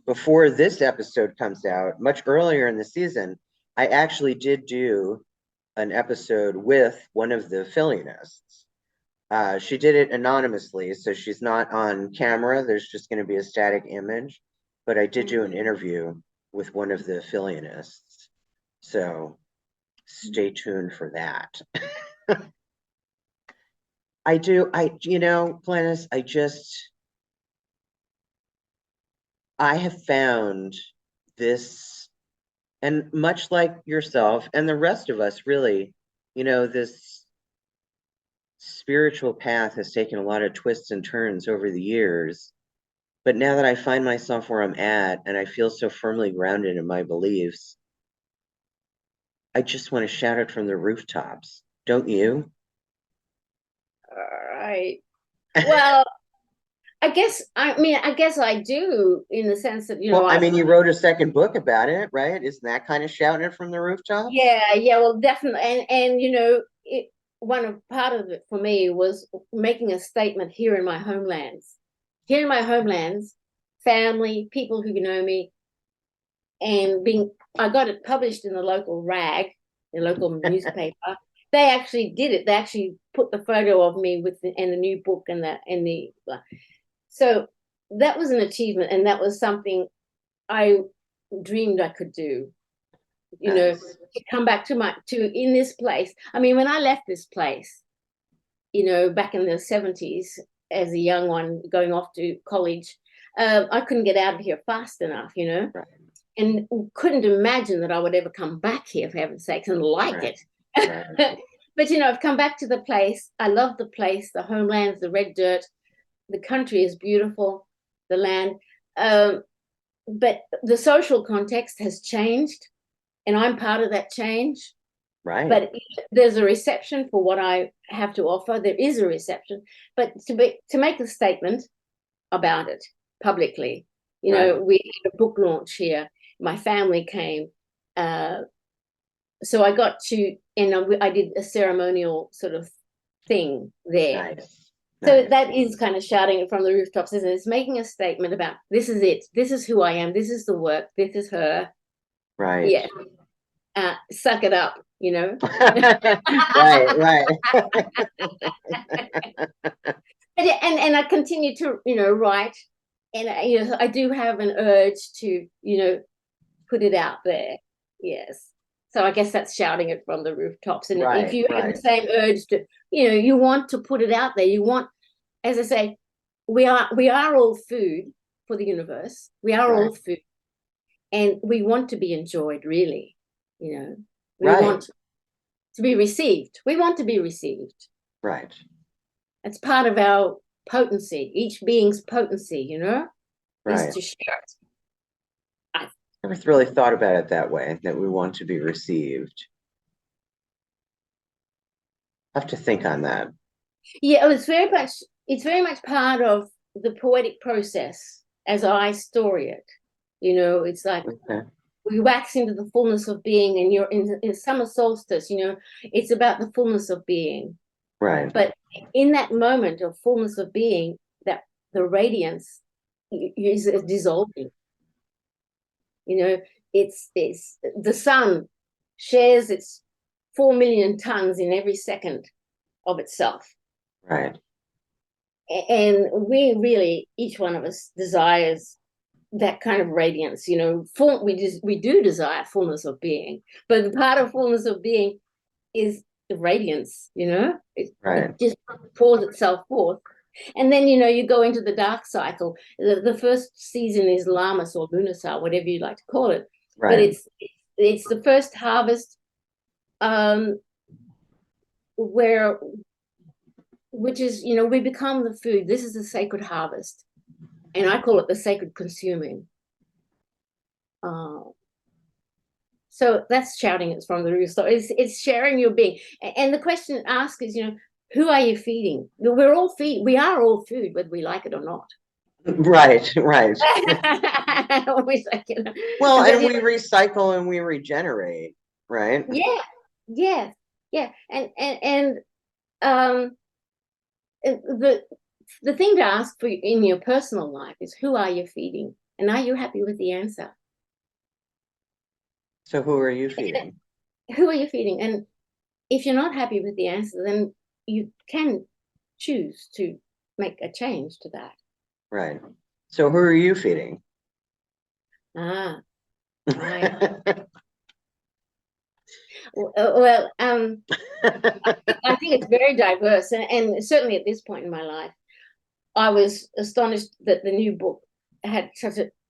before this episode comes out, much earlier in the season, I actually did do an episode with one of the Fillionists. She did it anonymously, so she's not on camera. There's just going to be a static image. But I did do an interview with one of the Fillionists. So stay tuned for that. Glenys, I have found this, and much like yourself and the rest of us, really, this spiritual path has taken a lot of twists and turns over the years. But now that I find myself where I'm at and I feel so firmly grounded in my beliefs, I just want to shout it from the rooftops. Don't you? All right. Well, I guess I do, in the sense that, Well, I mean, you wrote a second book about it, right? Isn't that kind of shouting it from the rooftops? Yeah, well, definitely. And part of it for me was making a statement here in my homelands. Here in my homelands, family, people who know me, and I got it published in the local rag, the local newspaper. They actually did it. They actually put the photo of me and the new book so that was an achievement, and that was something I dreamed I could do. Nice. To come back to in this place. I mean, when I left this place, back in the 70s, as a young one going off to college, I couldn't get out of here fast enough, Right. and couldn't imagine that I would ever come back here, for heaven's sakes, and like Right. it. Right. But I've come back to the place. I love the place, the homelands, the red dirt. The country is beautiful, the land. But the social context has changed, and I'm part of that change. Right. But there's a reception for what I have to offer. There is a reception, but to make a statement about it publicly, Right. we had a book launch here. My family came, so I got to, and I did a ceremonial sort of thing there. Nice. So Nice. that is kind of shouting it from the rooftops, isn't it? It's making a statement about, this is it. This is who I am. This is the work. This is her. Right. Yeah. Suck it up, Right, right. And I continue to, write, and I do have an urge to, put it out there. Yes. So I guess that's shouting it from the rooftops. And if you have the same urge to, you want to put it out there, you want, as I say, we are all food for the universe. We are all food, and we want to be enjoyed, really. We want to be received. We want to be received. Right. It's part of our potency, each being's potency, is to share it. I never really thought about it that way, that we want to be received. I have to think on that. Yeah, it's very much part of the poetic process as I story it. It's like, we wax into the fullness of being, and you're in summer solstice, it's about the fullness of being. Right. But in that moment of fullness of being, that the radiance is dissolving. It's the sun shares its 4 million tons in every second of itself. Right. And we really, each one of us desires that kind of radiance, we do desire fullness of being, but the part of fullness of being is the radiance, it just pours itself forth. And then, you go into the dark cycle. The first season is Lammas or Lunasa, whatever you like to call it. But it's the first harvest, which is, we become the food. This is the sacred harvest. And I call it the sacred consuming. So that's shouting it from the roof. So it's sharing your being. And the question asked is, who are you feeding? We are all food, whether we like it or not. Right. Always like, well, and we recycle and we regenerate, right? Yeah. And the thing to ask for in your personal life is, who are you feeding? And are you happy with the answer? So who are you feeding? Who are you feeding? And if you're not happy with the answer, then you can choose to make a change to that. Right. So who are you feeding? Right. Well, I think it's very diverse, and certainly at this point in my life, I was astonished that the new book had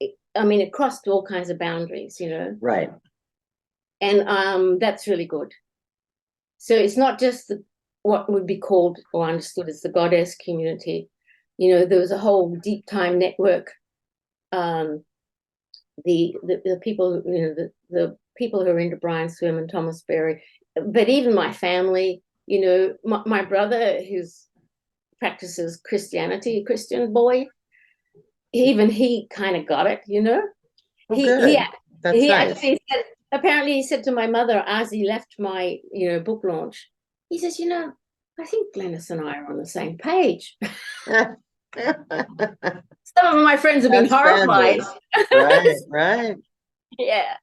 it crossed all kinds of boundaries, Right. And that's really good. So it's not just what would be called or understood as the goddess community. There was a whole deep time network the people, the people who are into Brian Swim and Thomas Berry, but even my family, my brother who's practices Christianity, a Christian boy, even he kind of got it, Oh, good. That's he nice. actually said, apparently he said to my mother as he left my book launch, he says, I think Glenys and I are on the same page. Some of my friends have been horrified. Right. Yeah.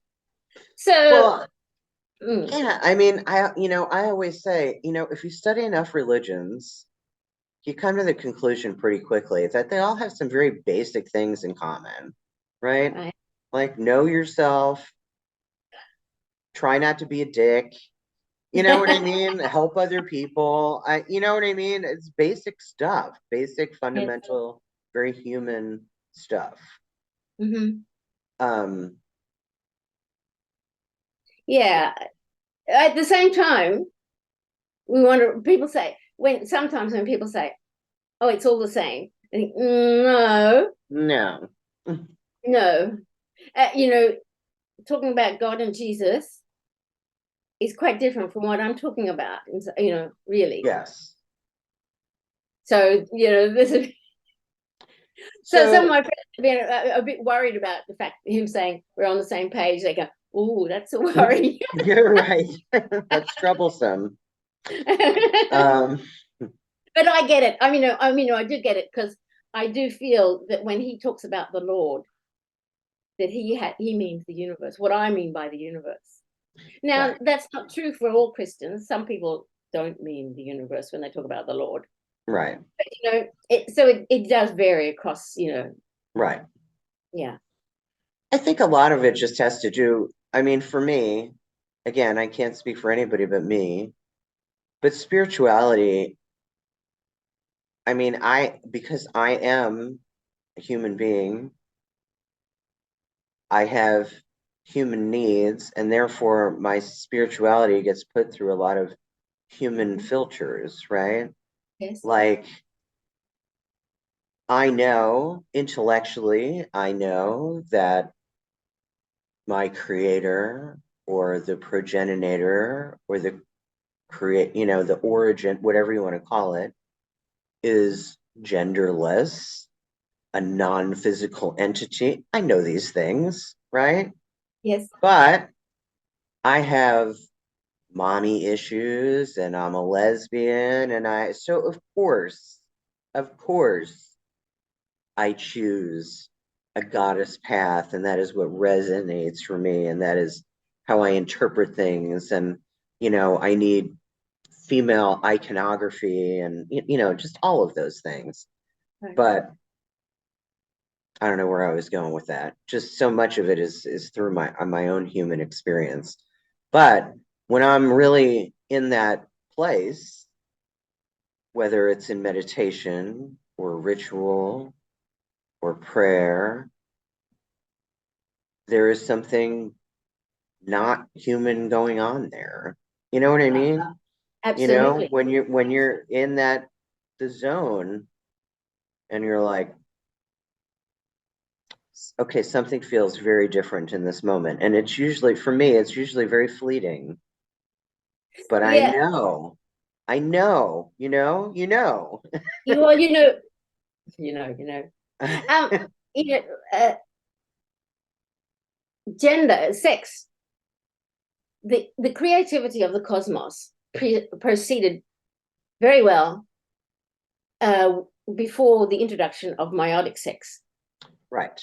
So well, yeah, I mean, I always say, if you study enough religions, you come to the conclusion pretty quickly that they all have some very basic things in common, right? Like, know yourself, try not to be a dick, you know what I mean? Help other people. You know what I mean? It's basic stuff, basic, fundamental, very human stuff. Yeah. At the same time, people say, sometimes when people say, oh, it's all the same, I think, no. Talking about God and Jesus is quite different from what I'm talking about, really. Yes. So, this is. So some of my friends have been a bit worried about the fact him saying we're on the same page. They go, "Oh, that's a worry." You're right. That's troublesome. But I get it. I do get it, because I do feel that when he talks about the Lord, that he means the universe. What I mean by the universe. Now, that's not true for all Christians. Some people don't mean the universe when they talk about the Lord. Right. But, it does vary across, Right. Yeah. I think a lot of it just has to do, for me, again, I can't speak for anybody but me, but spirituality, because I am a human being, I have human needs, and therefore my spirituality gets put through a lot of human filters, right? Yes. Like, I know intellectually, I know that my creator or the progenitor or the the origin, whatever you want to call it, is genderless, a non-physical entity. I know these things, right? Yes. But I have mommy issues, and I'm a lesbian, and so of course, I choose a goddess path, and that is what resonates for me, and that is how I interpret things. And I need female iconography, and just all of those things. Right. But I don't know where I was going with that. Just so much of it is through my own human experience. But when I'm really in that place, whether it's in meditation or ritual or prayer, there is something not human going on there. You know what I mean? Absolutely. When you're in the zone, and you're like, okay, something feels very different in this moment. And it's usually, for me, it's usually very fleeting. But I know, Gender, sex, the creativity of the cosmos proceeded very well before the introduction of meiotic sex. Right.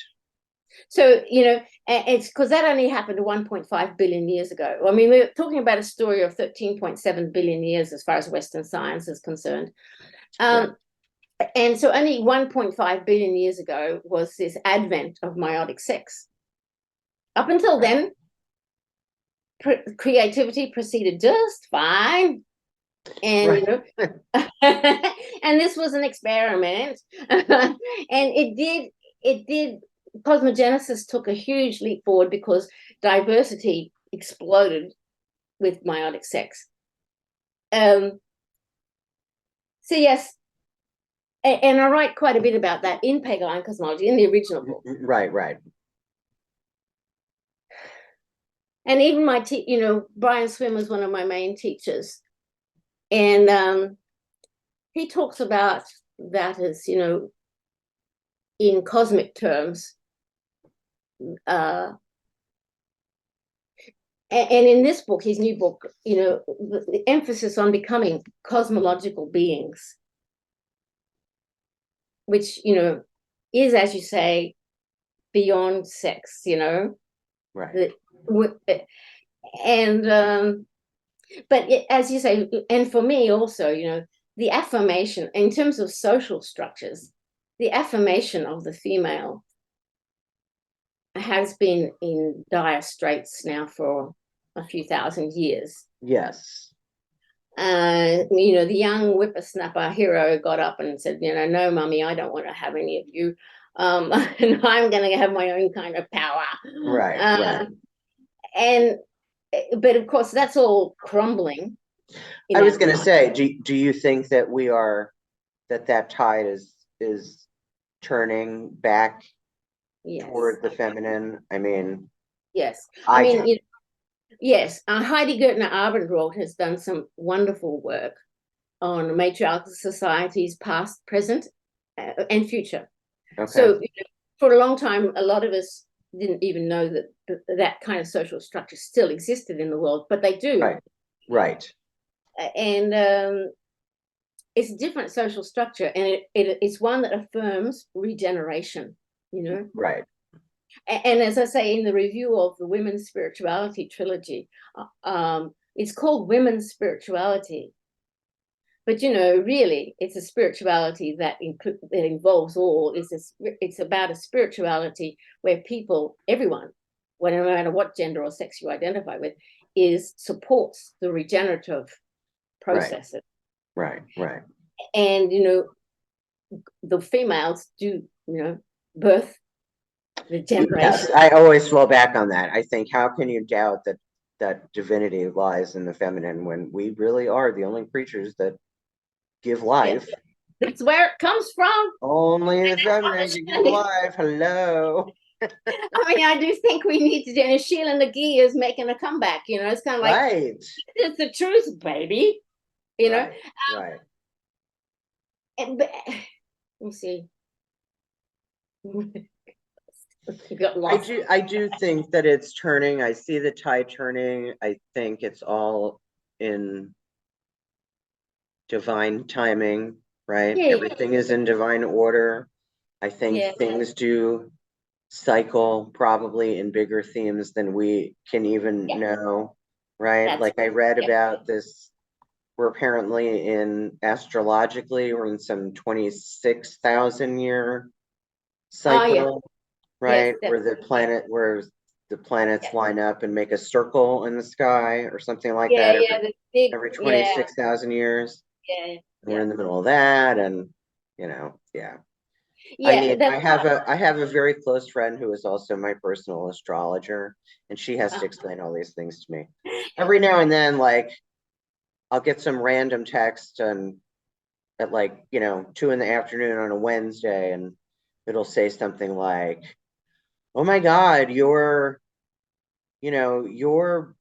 So, it's because that only happened 1.5 billion years ago. We're talking about a story of 13.7 billion years as far as Western science is concerned. And so only 1.5 billion years ago was this advent of meiotic sex. Up until then, creativity proceeded just fine. And and this was an experiment. And it did cosmogenesis took a huge leap forward because diversity exploded with meiotic sex. So yes, And I write quite a bit about that in PaGaian Cosmology, in the original book. Right, right. And even Brian Swim was one of my main teachers. And he talks about that as, in cosmic terms. And in this book, his new book, the emphasis on becoming cosmological beings, which, is, as you say, beyond sex, Right. And but as you say, and for me also, the affirmation in terms of social structures, the affirmation of the female has been in dire straits now for a few thousand years. Yes. The young whippersnapper hero got up and said, no, mummy, I don't want to have any of you. And I'm going to have my own kind of power. Right. But of course, that's all crumbling. I was going to say, do you think that that tide is turning back toward the feminine? I mean, yes. Yes. Heidi Gertner-Abendroth has done some wonderful work on matriarchal societies, past, present, and future. Okay. So for a long time, a lot of us didn't even know that kind of social structure still existed in the world, but they do. Right. And it's a different social structure, and it's one that affirms regeneration, Right. And as I say in the review of the Women's Spirituality trilogy, it's called Women's Spirituality. But, really, it's a spirituality that involves all. It's about a spirituality where people, everyone, no matter what gender or sex you identify with, supports the regenerative processes. Right. And, the females do, birth regeneration. Yes, I always fall back on that. I think, how can you doubt that divinity lies in the feminine when we really are the only creatures that give life? Yes. That's where it comes from. Only the feminine can give life. Hello. I do think we need to do. Sheila McGee is making a comeback. It's kind of like, right. It's the truth, baby. Right. But let me see. I do think that it's turning. I see the tide turning. I think it's all in divine timing, right? Yeah, everything is in divine order. I think things do cycle probably in bigger themes than we can even know, right? Like I read about this, we're apparently astrologically, we're in some 26,000 year cycle, right? Where the planets line up and make a circle in the sky or something like that every 26,000 years. We're in the middle of that, and I have a very close friend who is also my personal astrologer, and she has to explain all these things to me. Every now and then, like, I'll get some random text at 2 p.m. on a Wednesday, and it'll say something like, "Oh my God, your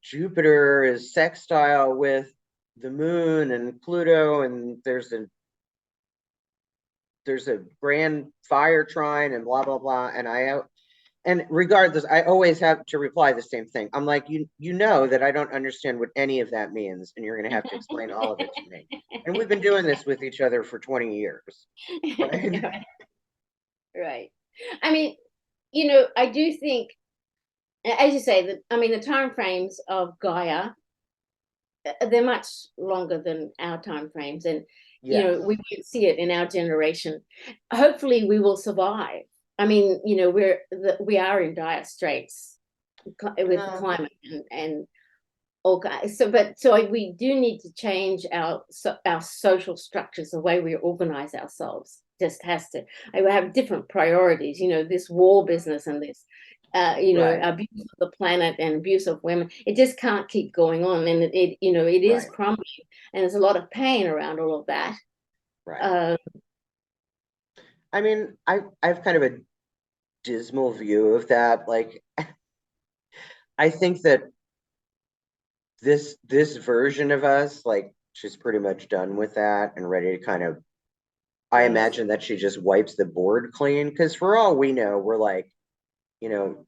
Jupiter is sextile with the moon and Pluto, and there's a grand fire trine and blah, blah, blah." And regardless, I always have to reply the same thing. I'm like, you know that I don't understand what any of that means, and you're going to have to explain all of it to me. And we've been doing this with each other for 20 years. Right? Right. I do think, as you say, that the time frames of Gaia, they're much longer than our time frames, and we won't see it in our generation. Hopefully, we will survive. We are in dire straits with the climate and all guys. So we do need to change our social structures, the way we organize ourselves. Just has to. We have different priorities. This war business and this. Abuse of the planet and abuse of women. It just can't keep going on, and it is crumbling, and there's a lot of pain around all of that. Right. I mean, I've kind of a dismal view of that. Like, I think that this version of us, like, she's pretty much done with that and ready to kind of, I Yes. imagine that she just wipes the board clean, because for all we know, we're like,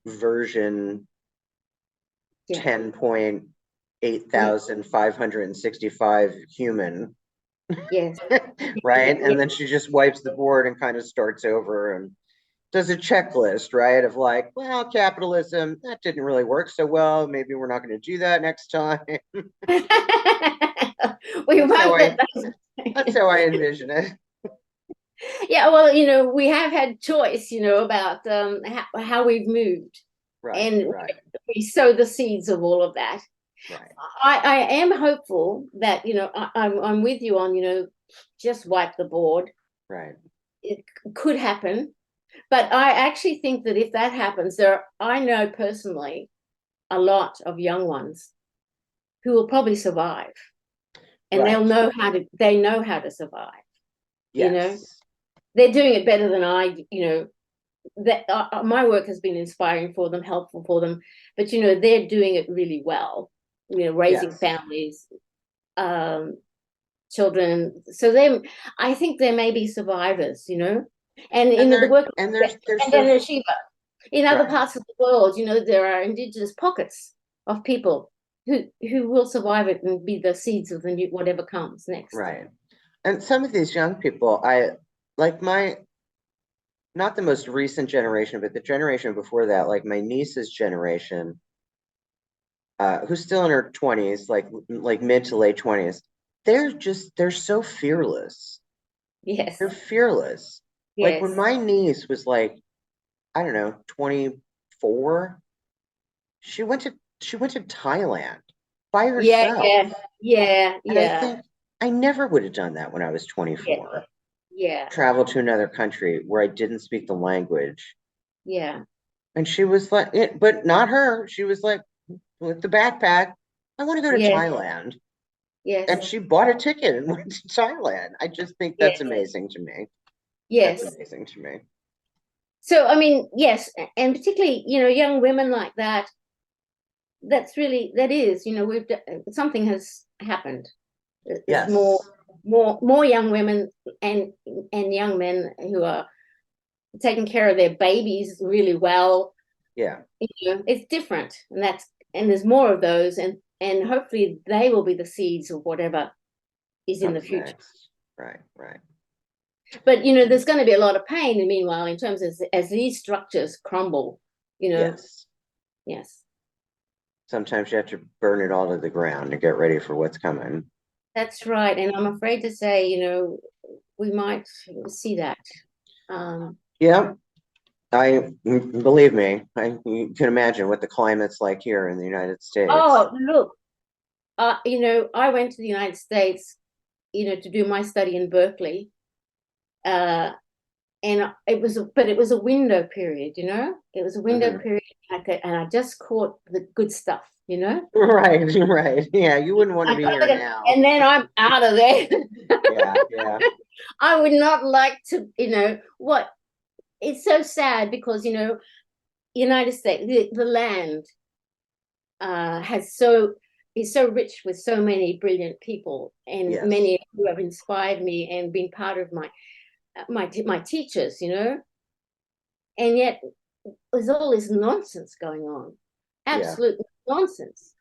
version 10.8565 human, Yes. right? Yeah. And then she just wipes the board and kind of starts over and does a checklist, right? Of like, well, capitalism, that didn't really work so well. Maybe we're not going to do that next time. We That's how won't I let those. that's how I envision it. Yeah, well, we have had choice, about how we've moved, Right, and right, we sow the seeds of all of that. right, I am hopeful that, I'm with you on, just wipe the board. right. It could happen, but I actually think that if that happens, I know personally a lot of young ones who will probably survive, and Right. they know how to survive. Yes. They're doing it better than that my work has been inspiring for them, helpful for them, but they're doing it really well, raising Yes. families, children. So I think there may be survivors, and the work, and there's and so then there's Shiva. In other right, parts of the world, there are indigenous pockets of people who will survive it and be the seeds of the new whatever comes next. right. And some of these young people, I like not the most recent generation, but the generation before that, like my niece's generation, who's still in her 20s, like mid to late 20s, they're so fearless. Yes. They're fearless. Like when Yes. my niece was like, I don't know, 24, she went to Thailand by Yeah. herself. Yeah. And I Yeah. think I never would have done that when I was Yeah. 24. Yeah. Travel to another country where I didn't speak the language. Yeah. And she was like, but not her. She was like, with the backpack, I want to go to Yes. Thailand. And Yes. she bought a ticket and went to Thailand. I just think that's Yes. amazing to me. That's Yes. amazing to me. So, I mean, yes, and particularly, young women like that. That is, something has happened. There's Yes. more young women and young men who are taking care of their babies really well. Yeah. It's different, and there's more of those, and hopefully they will be the seeds of whatever is in the Comes future. next. Right, right. But there's going to be a lot of pain, and meanwhile, in terms of as these structures crumble, Yes. yes, Sometimes you have to burn it all to the ground to get ready for what's coming. that's right. And I'm afraid to say, we might see that. Yeah. Believe me, you can imagine what the climate's like here in the United States. Oh, look, I went to the United States, to do my study in Berkeley, and it was a window period. It was a window period, and I just caught the good stuff. Right, right. Yeah, you wouldn't want to be here now. And then I'm out of there. Yeah, yeah. I would not like to, what? It's so sad because United States, the land is so rich with so many brilliant people, and Yes. many who have inspired me and been part of my teachers, and yet there's all this nonsense going on, absolute nonsense.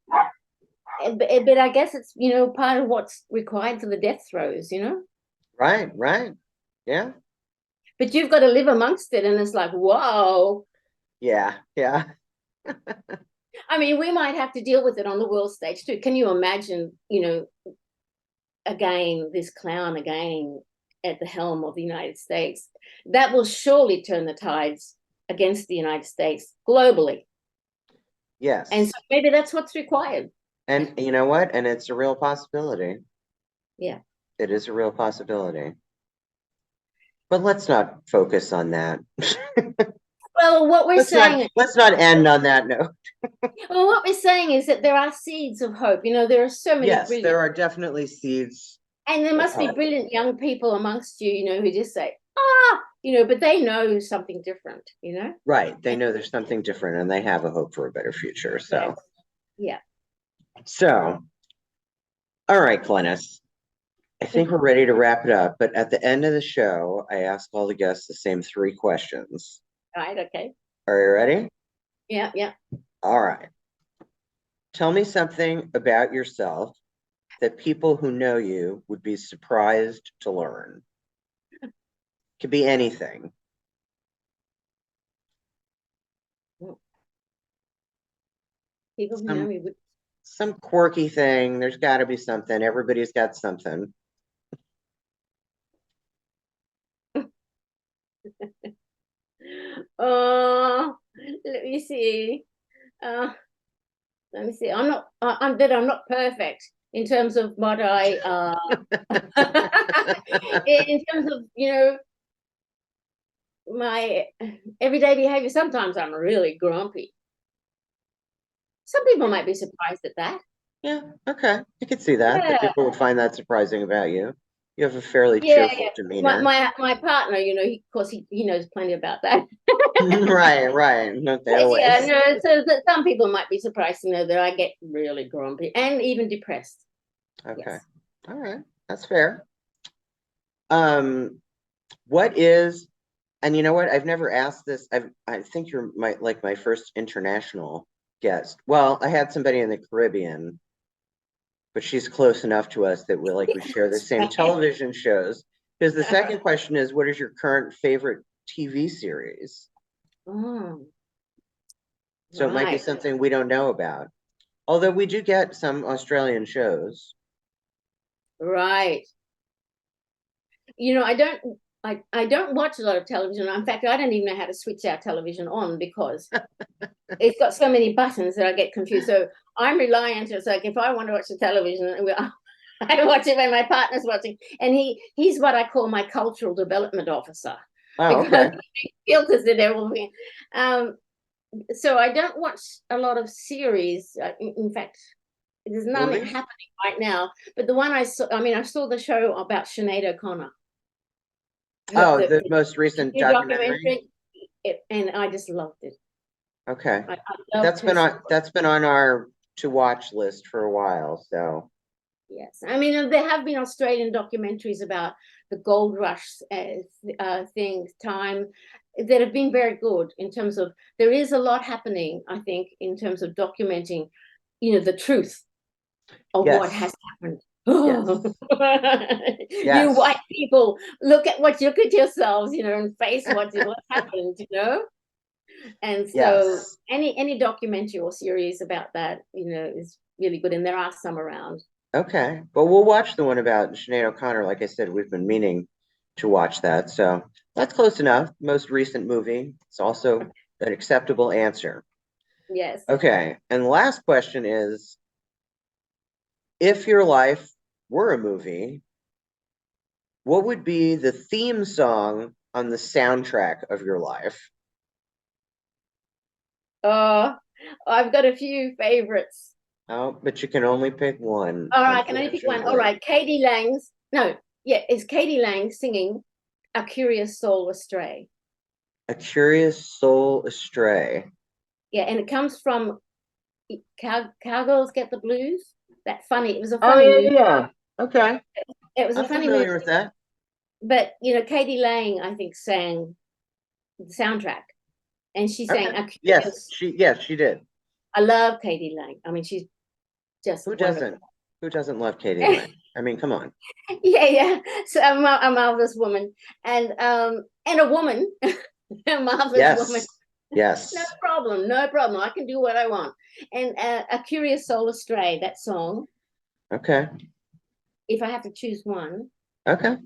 But I guess it's part of what's required for the death throes, Right, right. Yeah. But you've got to live amongst it, and it's like, whoa. Yeah, yeah. I mean, we might have to deal with it on the world stage too. Can you imagine, again, this clown again at the helm of the United States? That will surely turn the tides against the United States globally. Yes. And so maybe that's what's required. And you know what? And it's a real possibility. Yeah. It is a real possibility. But let's not focus on that. Well, what we're saying... Let's not end on that note. Well, what we're saying is that there are seeds of hope. There are so many... Yes, there are definitely seeds And there must be brilliant young people amongst you, you know, who just say, you know, but they know something different, you know? Right. They know there's something different and they have a hope for a better future. So, yeah. So, all right, Glenys, I think we're ready to wrap it up. But at the end of the show, I ask all the guests the same 3 questions. All right. Okay. Are you ready? Yeah. Yeah. All right. Tell me something about yourself that people who know you would be surprised to learn. Could be anything. People who know me would. Some quirky thing. There's got to be something. Everybody's got something. Oh, let me see. Let me see. I'm not perfect in terms of what I in terms of, you know, my everyday behavior. Sometimes I'm really grumpy. Some people might be surprised at that. Yeah, okay. I could see that. That people would find that surprising about you. You have a fairly cheerful demeanor. My partner, you know, of course he knows plenty about that. Right. Not always. Yeah, no, so that some people might be surprised to know that I get really grumpy and even depressed. Okay. Yes. All right. That's fair. What is, and you know what? I've never asked this. I think you're my first international guest. Well, I had somebody in the Caribbean, but she's close enough to us that we share the same television shows. Because the second question is, what is your current favorite TV series? So it might be something we don't know about. Although we do get some Australian shows. Right. You know, I don't watch a lot of television. In fact, I don't even know how to switch our television on because it's got so many buttons that I get confused. So I'm reliant. It's like if I want to watch the television, I watch it when my partner's watching, and he's what I call my cultural development officer. Oh, okay. He filters it everything. So I don't watch a lot of series. In fact, there's none happening right now. But the one I saw the show about Sinead O'Connor. The most recent documentary. And I just loved it. Okay, that's been on our to watch list for a while. So yes, I mean there have been Australian documentaries about the gold rush time that have been very good in terms of there is a lot happening. I think in terms of documenting, you know, the truth of what has happened. You white people, look at yourselves, you know, and face what's happened, you know. And so any documentary or series about that, you know, is really good, and there are some around. Okay, but we'll watch the one about Sinead O'Connor. Like I said, we've been meaning to watch that, so that's close enough. Most recent movie. It's also an acceptable answer. Yes. Okay, and the last question is, if your life were a movie, what would be the theme song on the soundtrack of your life? I've got a few favorites. Oh, but you can only pick one. All right, I can only pick one. All right, it's Katie Lang singing "A Curious Soul Astray." A Curious Soul Astray. Yeah, and it comes from Cowgirls Get the Blues. It was a funny movie. Yeah. Okay. It was a funny movie. I'm familiar movie. with that. But, you know, Katie Lang, I think, sang the soundtrack. And she sang Yes, she did. I love Katie Lang. I mean, she's just wonderful. Who doesn't love Katie Lang? I mean, come on. Yeah. So a marvelous woman. And a woman. A marvelous woman. Yes. No problem. I can do what I want. And A Curious Soul Astray, that song. Okay. If I have to choose one. Okay.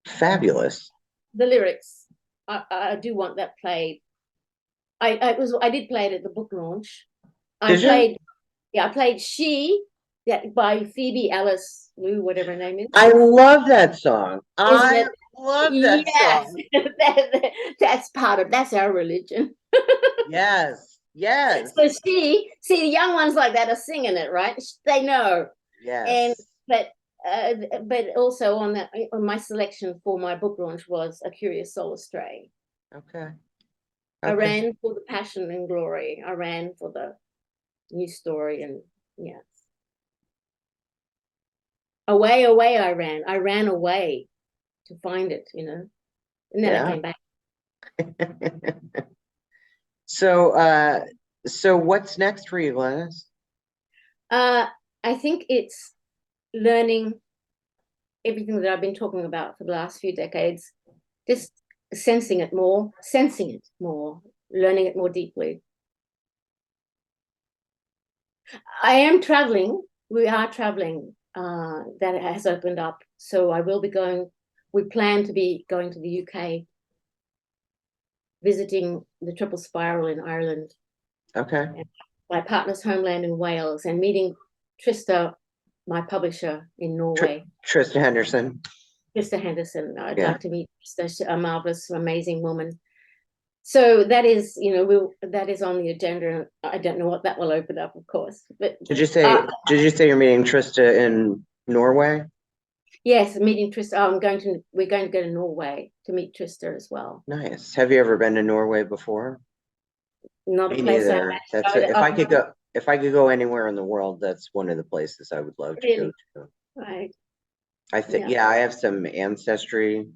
Fabulous. The lyrics. I do want that played. I did play it at the book launch. I played She by Phoebe Alice Lou, whatever her name is. I love that song. I love that song. That's our religion. Yes. So the young ones like that are singing it, right? They know. Yes. And but also on my selection for my book launch was A Curious Soul Astray. Okay. I ran for the passion and glory. I ran for the new story, and yes. Away I ran. I ran away to find it, and then I came back. So what's next for you, Glenys? I think it's learning everything that I've been talking about for the last few decades, just sensing it more, learning it more deeply. I am traveling. We are traveling. That has opened up. So I will be going. We plan to be going to the UK, visiting the Triple Spiral in Ireland. Okay. My partner's homeland in Wales, and meeting Trista, my publisher in Norway. Trista Henderson. Trista Henderson. I'd like to meet Trista, a marvelous, amazing woman. So that is, that is on the agenda. I don't know what that will open up, of course. But did you say you're meeting Trista in Norway? Yes, meeting Trista. We're going to go to Norway to meet Trista as well. Nice. Have you ever been to Norway before? Not Me a place neither. If I could go anywhere in the world, that's one of the places I would love to go to. Right. I think I have some ancestry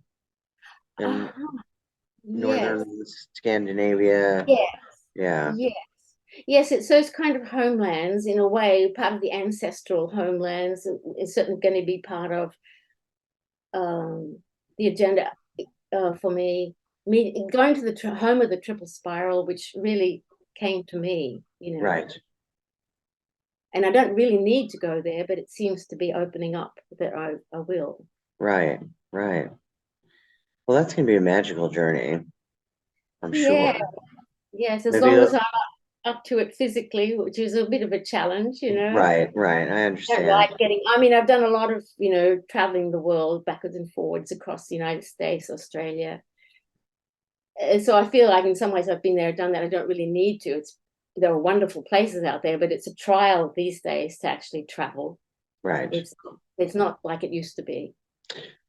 in northern Scandinavia. Yes. Yes, it's those kind of homelands, in a way, part of the ancestral homelands. It's certainly going to be part of the agenda for me. Going to the home of the Triple Spiral, which really came to me, Right. And I don't really need to go there, but it seems to be opening up that I will. Right. Well, that's going to be a magical journey, I'm sure. Yes, as long as I'm up to it physically, which is a bit of a challenge, Right. I understand. I've done a lot of, traveling the world backwards and forwards across the United States, Australia. So I feel like in some ways I've been there, done that. I don't really need to. There are wonderful places out there, but it's a trial these days to actually travel. Right. It's not like it used to be.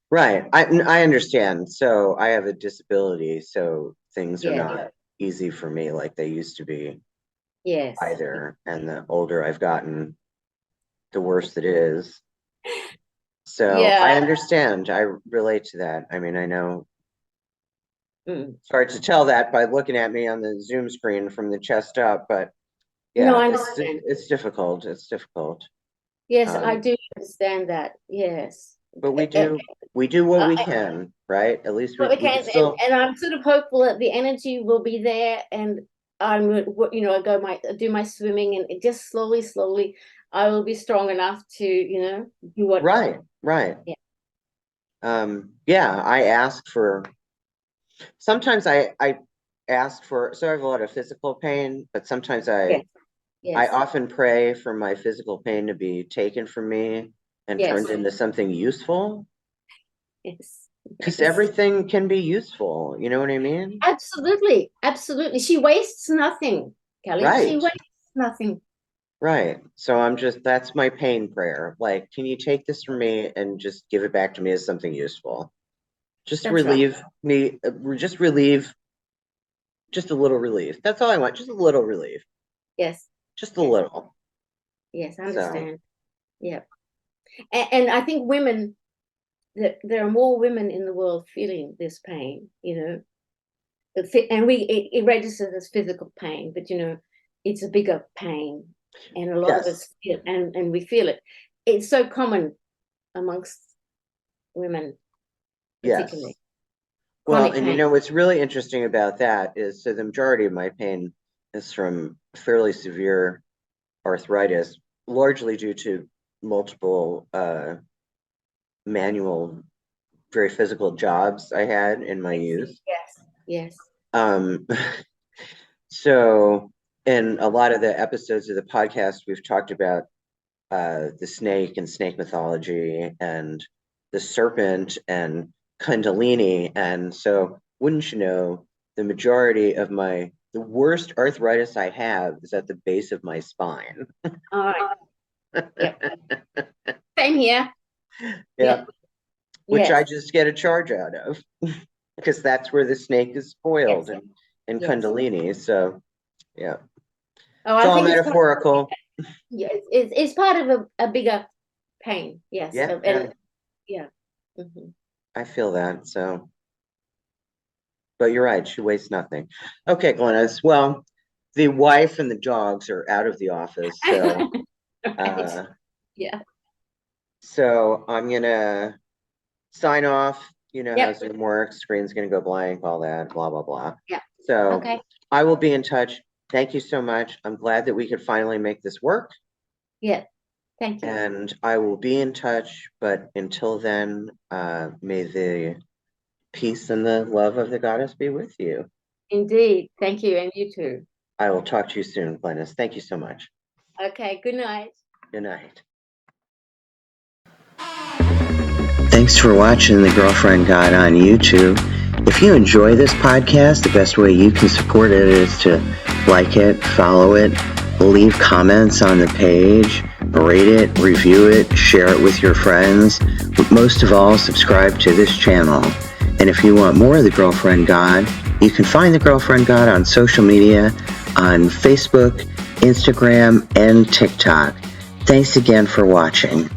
Right. I understand. So I have a disability, so things are not easy for me like they used to be. Yes. Either. And the older I've gotten, the worse it is. So I understand. I relate to that. I mean, I know. It's hard to tell that by looking at me on the Zoom screen from the chest up, but no, I understand. It's difficult. It's difficult. Yes, I do understand that. Yes. But we do what we can, right? At least we can still... and I'm sort of hopeful that the energy will be there, and I'm, I do my swimming, and it just slowly I will be strong enough to, do what. Right. I ask for. Sometimes I ask for. So I have a lot of physical pain, but sometimes I often pray for my physical pain to be taken from me and turned into something useful. Yes. Because everything can be useful. You know what I mean? Absolutely. She wastes nothing, Kelly. Right. She wastes nothing. Right. So that's my pain prayer. Like, can you take this from me and just give it back to me as something useful? Just relieve me, just a little relief. That's all I want. Just a little relief. Yes. Just a little. Yes, I understand. Yeah. And I think women, that there are more women in the world feeling this pain, and it registers as physical pain, but it's a bigger pain, and a lot of us feel it, and we feel it. It's so common amongst women, particularly. Yes. Well, and what's really interesting about that is, so the majority of my pain is from fairly severe arthritis, largely due to multiple manual, very physical jobs I had in my youth. Yes. So in a lot of the episodes of the podcast, we've talked about the snake and snake mythology and the serpent and Kundalini. And so wouldn't you know, the majority of the worst arthritis I have is at the base of my spine. All right. Yep. Same here. Yeah. Which Yes. I just get a charge out of because that's where the snake is spoiled in Kundalini. So, yeah. Oh, It's I all think metaphorical. it's part of a bigger pain. Yes. Yeah. And yeah. I feel that. So, but you're right. She wastes nothing. Okay, Glenys. Well, the wife and the dogs are out of the office. So, Right. Yeah. so I'm going to sign off. You know how Yep. Zoom works. Screen's going to go blank, all that, blah, blah, blah. Yeah. So Okay. I will be in touch. Thank you so much. I'm glad that we could finally make this work. Yeah. Thank you. And I will be in touch. But until then, may the peace and the love of the goddess be with you. Indeed. Thank you. And you too. I will talk to you soon, Glenys. Thank you so much. Okay. Good night. Good night. Thanks for watching The Girlfriend God on YouTube. If you enjoy this podcast, the best way you can support it is to like it, follow it, leave comments on the page, rate it, review it, share it with your friends. But most of all, subscribe to this channel. And if you want more of The Girlfriend God, you can find The Girlfriend God on social media, on Facebook, Instagram, and TikTok. Thanks again for watching.